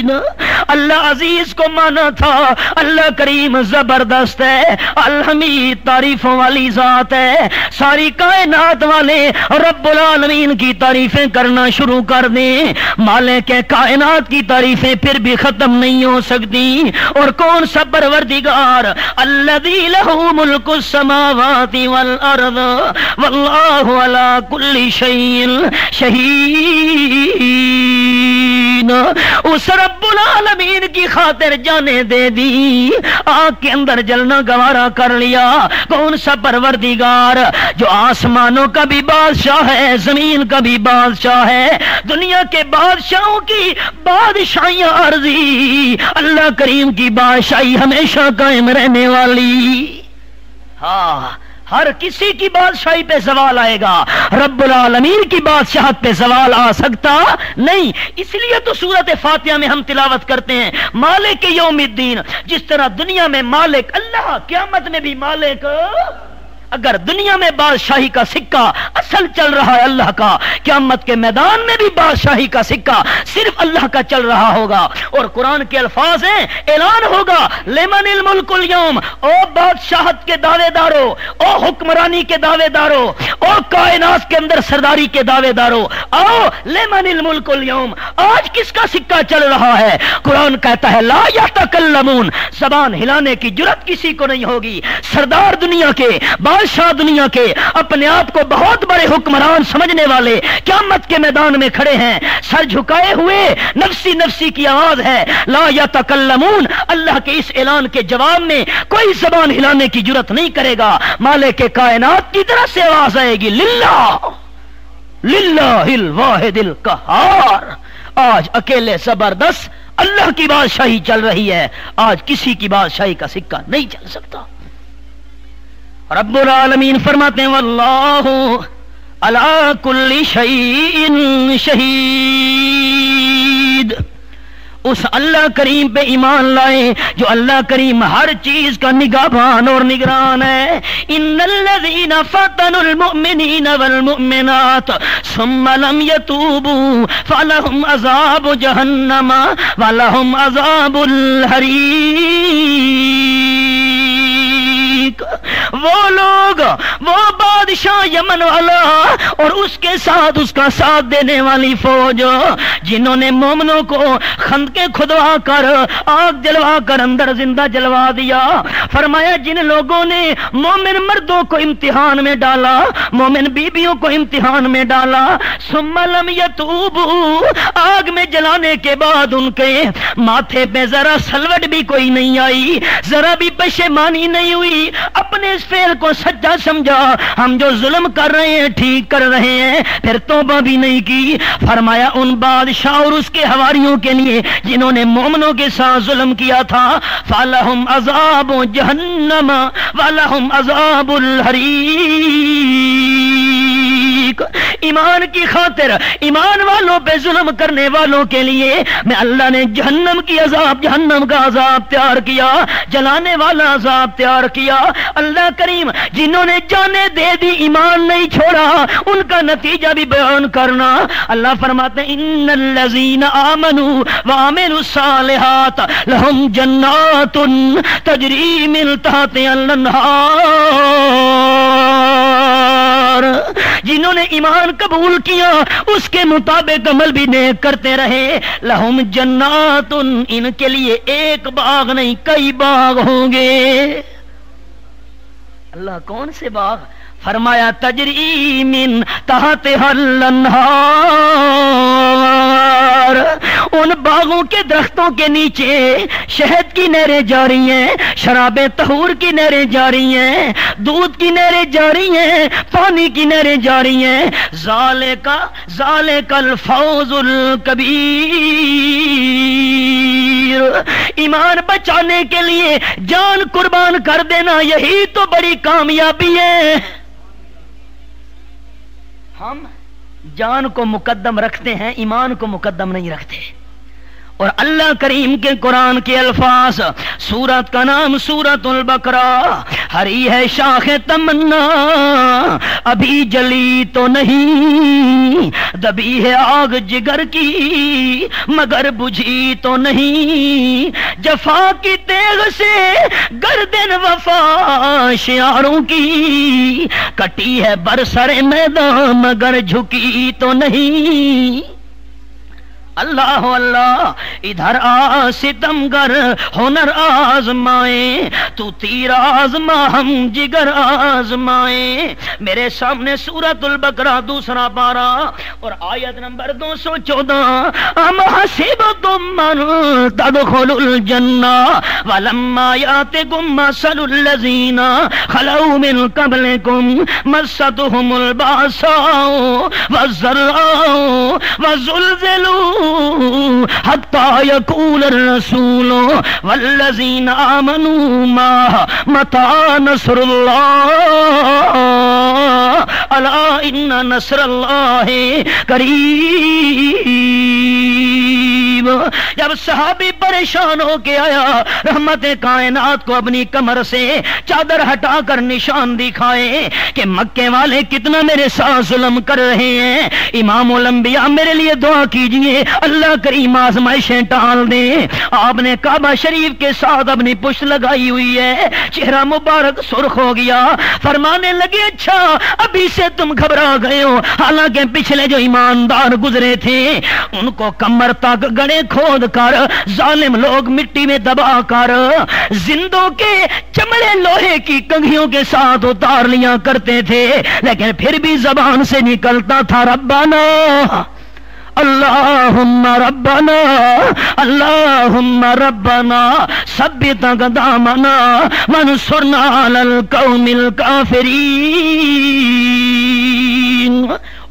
العالمین. اللہ عزیز کو مانا تھا. اللہ کریم زبردست ہے، الحمید تعریفوں والی ذات ہے. ساری کائنات والے رب العالمین کی تعریفیں کرنا شروع کر دیں، مالک کائنات کی تعریفیں پھر بھی ختم نہیں ہو سکتی. اور کون سا پروردگار؟ الذی لہ ملک السماوات والارض واللہ علی کل شیء شہید. اس رب العالمین کی خاطر جانے دے دی، آگ کے اندر جلنا گوارا کر لیا. کون سا پروردگار جو آسمانوں کا بھی بادشاہ ہے، زمین کا بھی بادشاہ ہے، دنیا کے بادشاہوں کی بادشاہیاں عرضی، اللہ کریم کی بادشاہی ہمیشہ قائم رہنے والی. ہاں، ہر کسی کی بادشاہی پہ زوال آئے گا، رب العالمین کی بادشاہت پہ زوال آ سکتا نہیں. اس لیے تو سورۃ فاتحہ میں ہم تلاوت کرتے ہیں مالک یوم الدین. جس طرح دنیا میں مالک اللہ، قیامت میں بھی مالک. اگر دنیا میں بادشاہی کا سکہ اصل چل رہا ہے اللہ کا، قیامت کے میدان میں بھی بادشاہی کا سکہ صرف اللہ کا چل رہا ہوگا. اور قرآن کے الفاظ ہیں، اعلان ہوگا لمن الملک اليوم. او بادشاہت کے دعوے دارو، او حکمرانی کے دعوے دارو، او کائنات کے اندر سرداری کے دعوے دارو، آؤ لمن الملک اليوم. آج کس کا سکہ چل رہا ہے؟ قرآن کہتا ہے لا یتکلمون، زبان ہلانے کی جرات کسی کو نہیں ہوگی. سردار دنیا کے، بادشاہ دنیا کے، اپنے آپ کو بہت بڑے حکمران سمجھنے والے قیامت کے میدان میں کھڑے ہیں، سر جھکائے ہوئے، نفسی نفسی کی آواز ہے لا یتکلمون. اللہ کے اس اعلان کے جواب میں کوئی زبان ہلانے کی جرات نہیں کرے گا. مالک کائنات کی طرف سے آواز آئے گی للہ للہ الواحد القہار. آج اکیلے زبردست اللہ کی بادشاہی چل رہی ہے. آج کسی کی بادشاہی کا سکہ نہیں چل سکتا. رب العالمین فرماتے ہیں واللہ علی کل شیء شہید. اس اللہ کریم پہ ایمان لائے جو اللہ کریم ہر چیز کا نگہبان اور نگران ہے. ان الذین فتنوا المؤمنین والمؤمنات ثم لم یتوبوا فلہم عذاب جہنم ولہم عذاب الحریق. وہ لوگ، وہ بادشاہ یمن والا اور اس کے ساتھ اس کا ساتھ دینے والی فوج جنہوں نے مومنوں کو خندقیں کھدوا کر آگ جلوا کر اندر زندہ جلوا دیا. فرمایا جن لوگوں نے مومن مردوں کو امتحان میں ڈالا، مومن بیبیوں کو امتحان میں ڈالا، ثم لم یتوبوا، آگ میں جلانے کے بعد ان کے ماتھے پہ ذرا سلوٹ بھی کوئی نہیں آئی، ذرا بھی پشیمانی نہیں ہوئی، اپنے اس فعل کو سچا سمجھا ہم جو ظلم کر رہے ہیں ٹھیک کر رہے ہیں، پھر توبہ بھی نہیں کی. فرمایا ان بادشاہ اور اس کے حواریوں کے لیے جنہوں نے مومنوں کے ساتھ ظلم کیا تھا فَلَهُمْ عَذَابُ جَهَنَّمَ وَلَهُمْ عَذَابُ الْحَرِيقِ. ایمان کی خاطر ایمان والوں پہ ظلم کرنے والوں کے لیے میں اللہ نے جہنم کی عذاب، جہنم کا عذاب تیار کیا، جلانے والا عذاب تیار کیا. اللہ کریم جنہوں نے جانیں دے دی، ایمان نہیں چھوڑا، ان کا نتیجہ بھی بیان کرنا. اللہ فرماتے ہیں ان الذین آمنوا وعملوا الصالحات لهم جنات تجری من تحتها الانہار. جنہوں نے ایمان قبول کیا اس کے مطابق عمل بھی نیک کرتے رہے، لہم جنات، ان کے لیے ایک باغ نہیں کئی باغ ہوں گے. اللہ کون سے باغ؟ فرمایا تجری من تحتها الانہار. ان باغوں کے درختوں کے نیچے شہد کی نہریں جاری ہیں، شراب طہور کی نہریں جاری ہیں، دودھ کی نہریں جاری ہیں، پانی کی نہریں جاری ہیں. ذالک الفوز الکبیر. ایمان بچانے کے لیے جان قربان کر دینا یہی تو بڑی کامیابی ہے. ہم جان کو مقدم رکھتے ہیں، ایمان کو مقدم نہیں رکھتے. اور اللہ کریم کے قرآن کے الفاظ، سورت کا نام سورت البقرہ، ہری ہے شاخ تمنا ابھی جلی تو نہیں، دبی ہے آگ جگر کی مگر بجھی تو نہیں، جفا کی تیغ سے گردن وفا شعاروں کی، کٹی ہے برسر میدان مگر جھکی تو نہیں۔ اللہ اللہ ادھر آ ستمگر ہنر آزمائے، تو تیر آزما ہم جگر آزمائے۔ میرے سامنے سورۃ البقرہ دوسرا پارہ اور آیت نمبر 214، ام حسبتم ان تدخلوا الجنہ ولما یاتکم مثل الذین خلوا من قبلکم مستهم البأساء والضراء وزلزلوا حتى يقول الرسول والذين آمنوا معه متى نصر الله ألا إن نصر الله قريب۔ جب صحابی پریشان ہو کے آیا، رحمت کائنات کو اپنی کمر سے چادر ہٹا کر نشان دکھائے کہ مکے والے کتنا میرے ساتھ ظلم کر رہے ہیں، امام الانبیاء میرے لیے دعا کیجئے اللہ کریم آزمائشیں ٹال دے۔ آپ نے کعبہ شریف کے ساتھ اپنی پشت لگائی ہوئی ہے، چہرہ مبارک سرخ ہو گیا، فرمانے لگے اچھا ابھی سے تم گھبرا گئے ہو، حالانکہ پچھلے جو ایماندار گزرے تھے ان کو کمر تک گڑے کھود کر ظالم لوگ مٹی میں دبا کر زندوں کے چمڑے لوہے کی کنگھیوں کے ساتھ اتار لیا کرتے تھے، لیکن پھر بھی زبان سے نکلتا تھا ربنا اللہم ربنا اللہم ربنا ثبت اقدامنا وانصرنا علی القوم الکافرین۔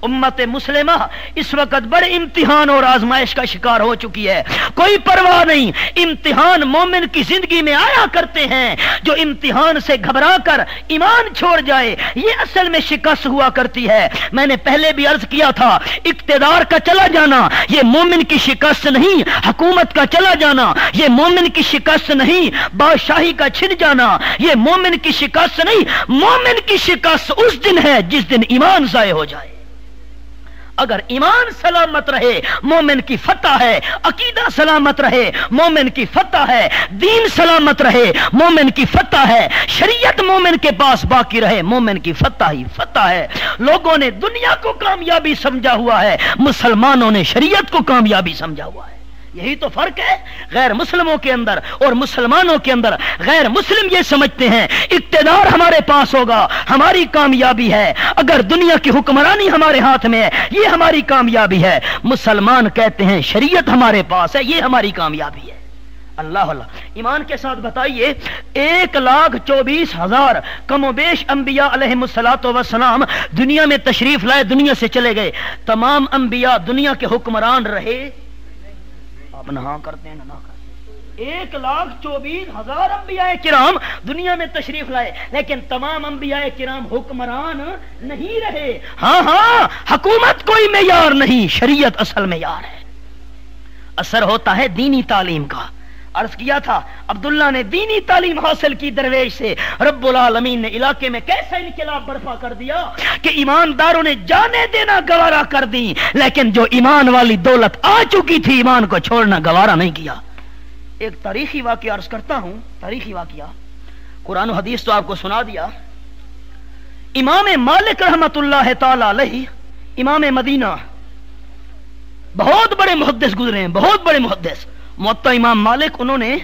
امت مسلمہ اس وقت بڑے امتحان اور آزمائش کا شکار ہو چکی ہے، کوئی پرواہ نہیں، امتحان مومن کی زندگی میں آیا کرتے ہیں، جو امتحان سے گھبرا کر ایمان چھوڑ جائے یہ اصل میں شکست ہوا کرتی ہے۔ میں نے پہلے بھی عرض کیا تھا، اقتدار کا چلا جانا یہ مومن کی شکست نہیں، حکومت کا چلا جانا یہ مومن کی شکست نہیں، بادشاہی کا چھن جانا یہ مومن کی شکست نہیں، مومن کی شکست اس دن ہے جس دن ایمان ضائع ہو جائے۔ اگر ایمان سلامت رہے مومن کی فتح ہے، عقیدہ سلامت رہے مومن کی فتح ہے، دین سلامت رہے مومن کی فتح ہے، شریعت مومن کے پاس باقی رہے مومن کی فتح ہی فتح ہے۔ لوگوں نے دنیا کو کامیابی سمجھا ہوا ہے، مسلمانوں نے شریعت کو کامیابی سمجھا ہوا ہے۔ یہی تو فرق ہے غیر مسلموں کے اندر اور مسلمانوں کے اندر۔ غیر مسلم یہ سمجھتے ہیں اقتدار ہمارے پاس ہوگا ہماری کامیابی ہے، اگر دنیا کی حکمرانی ہمارے ہاتھ میں ہے یہ ہماری کامیابی ہے۔ مسلمان کہتے ہیں شریعت ہمارے پاس ہے یہ ہماری کامیابی ہے۔ اللہ اللہ ایمان کے ساتھ بتائیے 1,24,000 کم و بیش انبیاء علیہم الصلوۃ والسلام دنیا میں تشریف لائے، دنیا سے چلے گئے، تمام انبیاء دنیا کے حکمران رہے؟ آپ نہ کرتے ہیں نہ کرتے۔ 1,24,000 انبیاء کرام دنیا میں تشریف لائے، لیکن تمام انبیاء کرام حکمران نہیں رہے۔ ہاں ہاں حکومت کوئی معیار نہیں، شریعت اصل معیار ہے۔ اثر ہوتا ہے دینی تعلیم کا۔ عرض کیا تھا عبداللہ نے دینی تعلیم حاصل کی درویش سے، رب العالمین نے علاقے میں کیسا انقلاب برپا کر دیا کہ ایمانداروں نے جانے دینا گوارا کر دی، لیکن جو ایمان والی دولت آ چکی تھی ایمان کو چھوڑنا گوارا نہیں کیا۔ ایک تاریخی واقعہ عرض کرتا ہوں، تاریخی واقعہ، قرآن و حدیث تو آپ کو سنا دیا۔ امام مالک رحمت اللہ تعالی علیہ، امام مدینہ، بہت بڑے محدث گزرے ہیں، بہت بڑے محدث۔ موطا امام مالک انہوں نے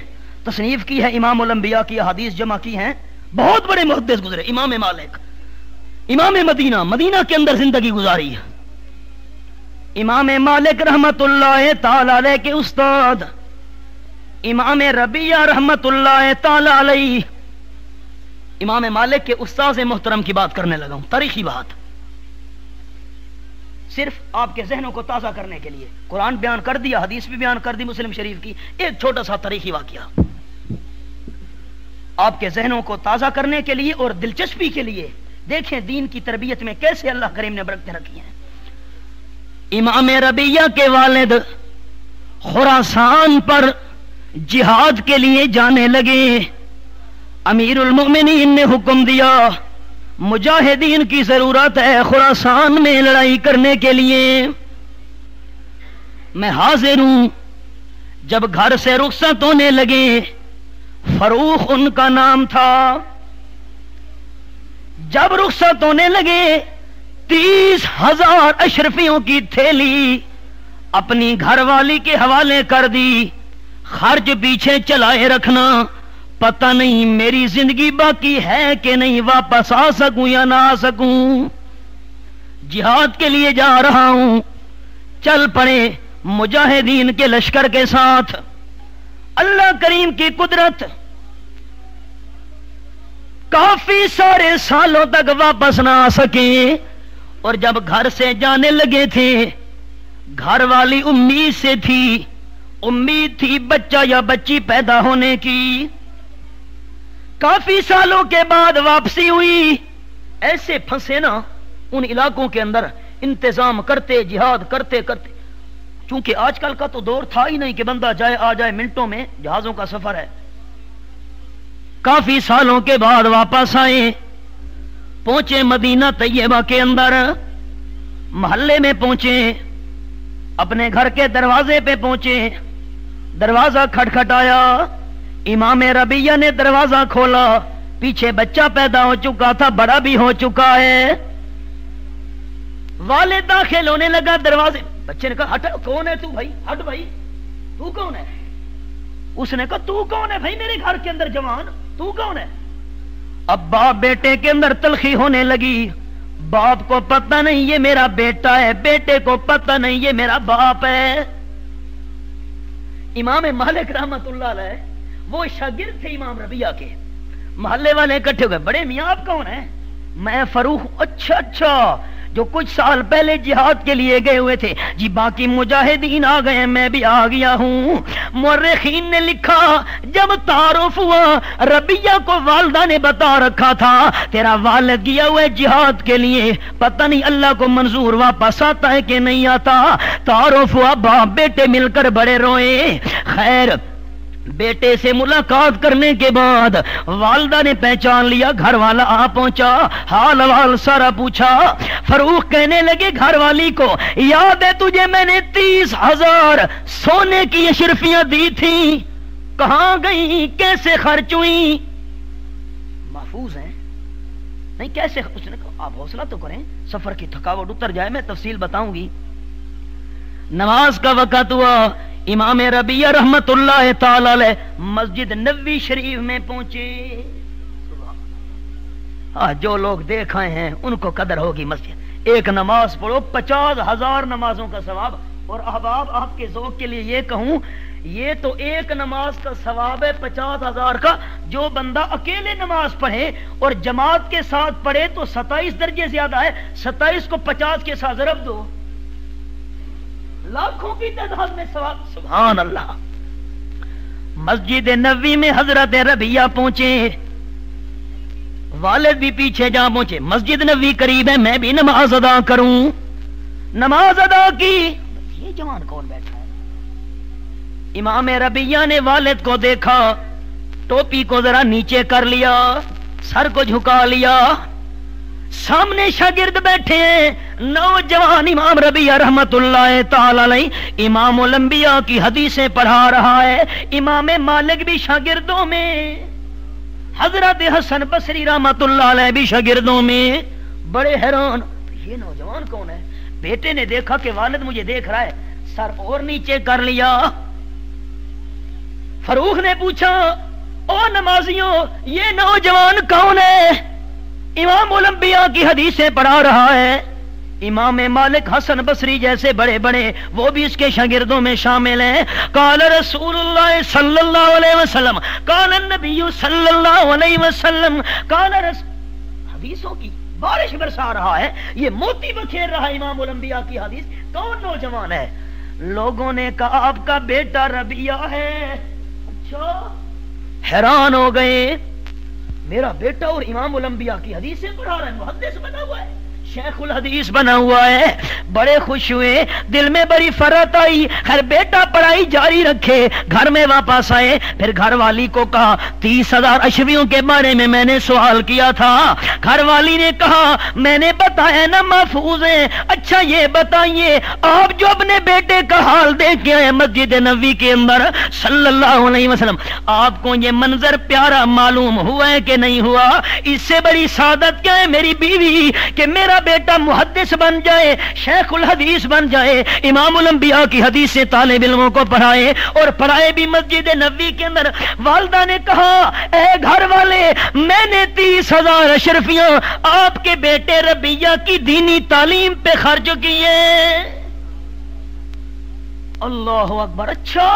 تصنیف کی ہے، امام الانبیاء کی حدیث جمع کی ہیں، بہت بڑے محدث گزرے امام مالک، امام مدینہ، مدینہ کے اندر زندگی گزاری۔ امام مالک رحمت اللہ تعالی علیہ کے استاد امام ربیعہ رحمت اللہ تعالی علیہ، امام مالک کے استاد محترم کی بات کرنے لگا ہوں، تاریخی بات، صرف آپ کے ذہنوں کو تازہ کرنے کے لیے۔ قرآن بیان کر دیا، حدیث بھی بیان کر دی مسلم شریف کی، ایک چھوٹا سا تاریخی واقعہ آپ کے ذہنوں کو تازہ کرنے کے لیے اور دلچسپی کے لیے۔ دیکھیں دین کی تربیت میں کیسے اللہ کریم نے برکتیں رکھی ہیں۔ امام ربیعہ کے والد خراسان پر جہاد کے لیے جانے لگے۔ امیر المؤمنین نے حکم دیا مجاہدین کی ضرورت ہے خراسان میں لڑائی کرنے کے لیے، میں حاضر ہوں۔ جب گھر سے رخصت ہونے لگے، فروخ ان کا نام تھا، جب رخصت ہونے لگے 30,000 اشرفیوں کی تھیلی اپنی گھر والی کے حوالے کر دی، خرچ پیچھے چلائے رکھنا، پتہ نہیں میری زندگی باقی ہے کہ نہیں، واپس آ سکوں یا نہ آ سکوں، جہاد کے لیے جا رہا ہوں۔ چل پڑے مجاہدین کے لشکر کے ساتھ۔ اللہ کریم کی قدرت، کافی سارے سالوں تک واپس نہ آ سکے، اور جب گھر سے جانے لگے تھے، گھر والی امید سے تھی، امید تھی بچہ یا بچی پیدا ہونے کی۔ کافی سالوں کے بعد واپسی ہوئی، ایسے پھنسے نا ان علاقوں کے اندر، انتظام کرتے، جہاد کرتے کرتے، چونکہ آج کل کا تو دور تھا ہی نہیں کہ بندہ جائے آ جائے، منٹوں میں جہازوں کا سفر ہے۔ کافی سالوں کے بعد واپس آئے، پہنچے مدینہ طیبہ کے اندر، محلے میں پہنچے، اپنے گھر کے دروازے پہ پہنچے، دروازہ کھٹکھٹایا، امام ربیہ نے دروازہ کھولا، پیچھے بچہ پیدا ہو چکا تھا، بڑا بھی ہو چکا ہے، والد داخل ہونے لگا دروازے، بچے نے کہا ہٹ، کون ہے تو بھائی، ہٹ بھائی، تو کون ہے؟ اس نے کہا تو کون ہے بھائی میرے گھر کے اندر جوان، تو کون ہے؟ اب باپ بیٹے کے اندر تلخی ہونے لگی، باپ کو پتہ نہیں یہ میرا بیٹا ہے، بیٹے کو پتہ نہیں یہ میرا باپ ہے۔ امام مالک رحمت اللہ علیہ وہ شاگرد تھے امام ربیعہ کے، محلے والے اکٹھے ہوئے، بڑے میاں آپ کون ہیں؟ میں فروخ۔ اچھا، جو کچھ سال پہلے جہاد کے لیے گئے ہوئے تھے، جی باقی مجاہدین آ گئے، میں بھی آ گیا ہوں۔ مورخین نے لکھا جب تعارف ہوا، ربیعہ کو والدہ نے بتا رکھا تھا تیرا والد گیا ہوا ہے جہاد کے لیے، پتہ نہیں اللہ کو منظور واپس آتا ہے کہ نہیں آتا۔ تعارف ہوا، باپ بیٹے مل کر بڑے روئے۔ خیر، بیٹے سے ملاقات کرنے کے بعد والدہ نے پہچان لیا، گھر والا آ پہنچا، حال حوال سارا پوچھا۔ فروخ کہنے لگے گھر والی کو، یاد ہے تجھے میں نے 30,000 سونے کی اشرفیاں دی تھیں، کہاں گئی، کیسے خرچ ہوئی؟ محفوظ ہیں نہیں کیسے؟ اس نے کہا آپ حوصلہ تو کریں، سفر کی تھکاوٹ اتر جائے، میں تفصیل بتاؤں گی۔ نماز کا وقت ہوا، امام ربیعہ رحمت اللہ تعالی علیہ مسجد نبوی شریف میں پہنچے۔ جو لوگ دیکھ آئے ہیں ان کو قدر ہوگی مسجد، ایک نماز پڑھو 50,000 نمازوں کا ثواب۔ اور احباب آپ کے ذوق کے لیے یہ کہوں، یہ تو ایک نماز کا ثواب ہے 50,000 کا، جو بندہ اکیلے نماز پڑھے اور جماعت کے ساتھ پڑھے تو 27 درجے زیادہ ہے، 27 کو 50 کے ساتھ ضرب دو، لاکھوں کی تعداد میں ثواب۔ سبحان اللہ۔ مسجد نبوی میں حضرت ربیعہ پہنچے، والد بھی پیچھے جا پہنچے، مسجد نبوی قریب ہے، میں بھی نماز ادا کروں۔ نماز ادا کی، یہ جوان کون بیٹھا ہے؟ امام ربیعہ نے والد کو دیکھا، ٹوپی کو ذرا نیچے کر لیا، سر کو جھکا لیا، سامنے شاگرد بیٹھے ہیں، نوجوان امام ربیعہ رحمت اللہ تعالی علیہ امام الانبیاء کی حدیثیں پڑھا رہا ہے، امام مالک بھی شاگردوں میں، حضرت حسن بصری رحمت اللہ علیہ بھی شاگردوں میں۔ بڑے حیران، یہ نوجوان کون ہے؟ بیٹے نے دیکھا کہ والد مجھے دیکھ رہا ہے، سر اور نیچے کر لیا۔ فروخ نے پوچھا، او نمازیوں یہ نوجوان کون ہے؟ امام الانبیاء کی حدیثیں پڑھا رہا ہے، امام مالک حسن بصری جیسے بڑے بڑے وہ بھی اس کے شاگردوں میں شامل ہیں۔ قال رسول اللہ صلی اللہ علیہ وسلم، قال النبی صلی اللہ علیہ وسلم، قال حدیثوں کی بارش برسا رہا ہے، یہ موتی بکھیر رہا ہے امام الانبیاء کی حدیث۔ کون نوجوان ہے؟ لوگوں نے کہا آپ کا بیٹا ربیعہ ہے۔ اچھا، حیران ہو گئے، میرا بیٹا اور امام الانبیاء کی حدیثیں پڑھا رہا ہے، محدث بنا ہوا ہے، شیخ الحدیث بنا ہوا ہے، بڑے خوش ہوئے، دل میں بڑی فرحت آئی، ہر بیٹا پڑھائی جاری رکھے، گھر میں واپس آئے، پھر گھر والی کو کہا 30,000 اشرویوں کے بارے میں نے سوال کیا تھا، گھر والی نے کہا میں نے بتایا نا محفوظ ہے، اچھا یہ بتائیے آپ جو اپنے بیٹے کا حال دیکھ کے آئے مسجد نبوی کے اندر صلی اللہ علیہ وسلم، آپ کو یہ منظر پیارا معلوم ہوا ہے کہ نہیں ہوا؟ اس سے بڑی سعادت کیا ہے میری بیوی کہ میرا بیٹا محدث بن جائے، شیخ الحدیث بن جائے، امام الانبیاء کی حدیثیں طالب علموں کو پڑھائے، اور پڑھائے بھی مسجد نبوی کے اندر۔ والدہ نے کہا اے گھر والے، میں نے 30,000 اشرفیاں آپ کے بیٹے ربیہ کی دینی تعلیم پہ خرچ کیے۔ اللہ اکبر، اچھا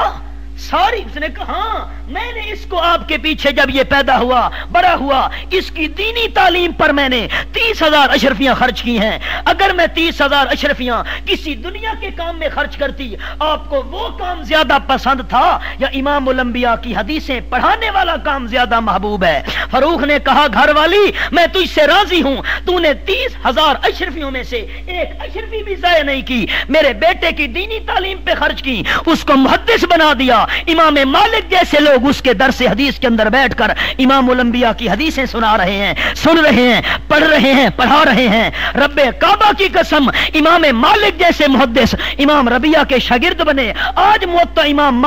ساری، اس نے کہا میں نے اس کو آپ کے پیچھے جب یہ پیدا ہوا بڑا ہوا اس کی دینی تعلیم پر میں نے 30,000 اشرفیاں خرچ کی ہیں، اگر میں 30,000 اشرفیاں کسی دنیا کے کام میں خرچ کرتی آپ کو وہ کام زیادہ پسند تھا یا امام الانبیاء کی حدیثیں پڑھانے والا کام زیادہ محبوب ہے؟ فاروق نے کہا گھر والی میں تجھ سے راضی ہوں، تو نے 30,000 اشرفیوں میں سے ایک اشرفی بھی ضائع نہیں کی، میرے بیٹے کی دینی تعلیم پہ خرچ کی، اس کو محدث بنا دیا۔ امام مالک جیسے لوگ اس کے درس حدیث کے اندر بیٹھ کر امام الانبیاء کی حدیثیں سنا رہے ہیں، سن رہے ہیں، پڑھ رہے ہیں، پڑھا رہے ہیں۔ رب کعبہ کی قسم، امام مالک جیسے محدث امام ربیعہ کے شاگرد بنے۔ آج موطا امام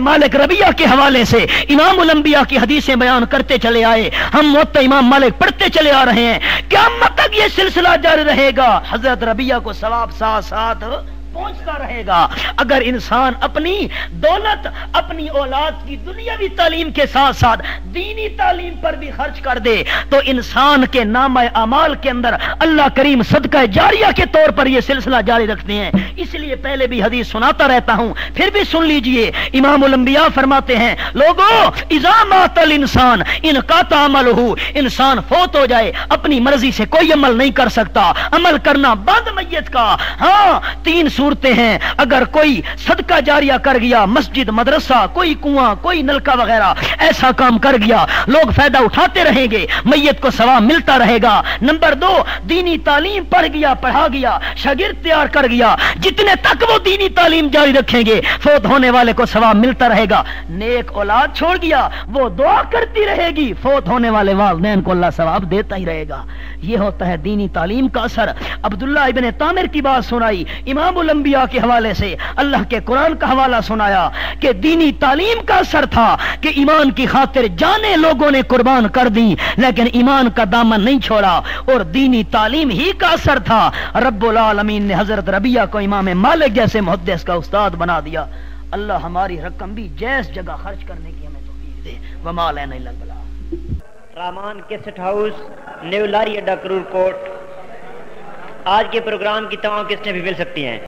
مالک ربیعہ کے حوالے سے امام الانبیاء کی حدیثیں بیان کرتے چلے آئے، ہم موطا امام مالک پڑھتے چلے آ رہے ہیں، قیامت تک یہ سلسلہ جاری رہے گا، حضرت ربیعہ کو ثواب ساتھ ساتھ پہنچتا رہے گا۔ اگر انسان اپنی دولت، اپنی اولاد کی دنیاوی تعلیم کے ساتھ ساتھ دینی تعلیم پر بھی خرچ کر دے تو انسان کے نامہ اعمال کے اندر اللہ کریم صدقہ جاریہ کے طور پر یہ سلسلہ جاری رکھتے ہیں۔ اس لیے پہلے بھی حدیث سناتا رہتا ہوں، پھر بھی سن لیجئے۔ امام الانبیاء فرماتے ہیں لوگوں اذا مات الانسان انقطع عملہ، انسان فوت ہو جائے اپنی مرضی سے کوئی عمل نہیں کر سکتا، عمل کرنا بند میت کا۔ ہاں 3 صورتیں ہیں، اگر کوئی صدقہ جاریہ کر گیا، مسجد، مدرسہ، کوئی کنواں، کوئی نلکا وغیرہ ایسا کام کر گیا، لوگ فائدہ اٹھاتے رہیں گے، میت کو ثواب ملتا رہے گا۔ نمبر 2، دینی تعلیم پڑھ گیا، پڑھا گیا، شاگرد تیار کر گیا، جتنے تک وہ دینی تعلیم جاری رکھیں گے فوت ہونے والے کو ثواب ملتا رہے گا۔ نیک اولاد چھوڑ گیا، وہ دعا کرتی رہے گی، فوت ہونے والے والدین کو اللہ ثواب دیتا ہی رہے گا۔ یہ ہوتا ہے دینی تعلیم کا اثر۔ عبداللہ ابن طامر کی بات سنائی، امام الانبیاء کے حوالے سے اللہ کے قرآن کا حوالہ سنایا کہ دینی تعلیم کا اثر تھا کہ ایمان کی خاطر جانیں لوگوں نے قربان کر دی لیکن ایمان کا دامن نہیں چھوڑا، اور دینی تعلیم ہی کا اثر تھا رب العالمین نے حضرت ربیعہ کو امام مالک جیسے محدث کا استاد بنا دیا۔ اللہ ہماری رقم بھی جائز جگہ خرچ کرنے کی ہمیں توفیق دے۔ وما لنا الا البلاغ۔ رامان کیسٹ ہاؤس، نیو لاری اڈا، کرور کوٹ۔ آج کے پروگرام کی تمام قسطیں بھی مل سکتی ہیں۔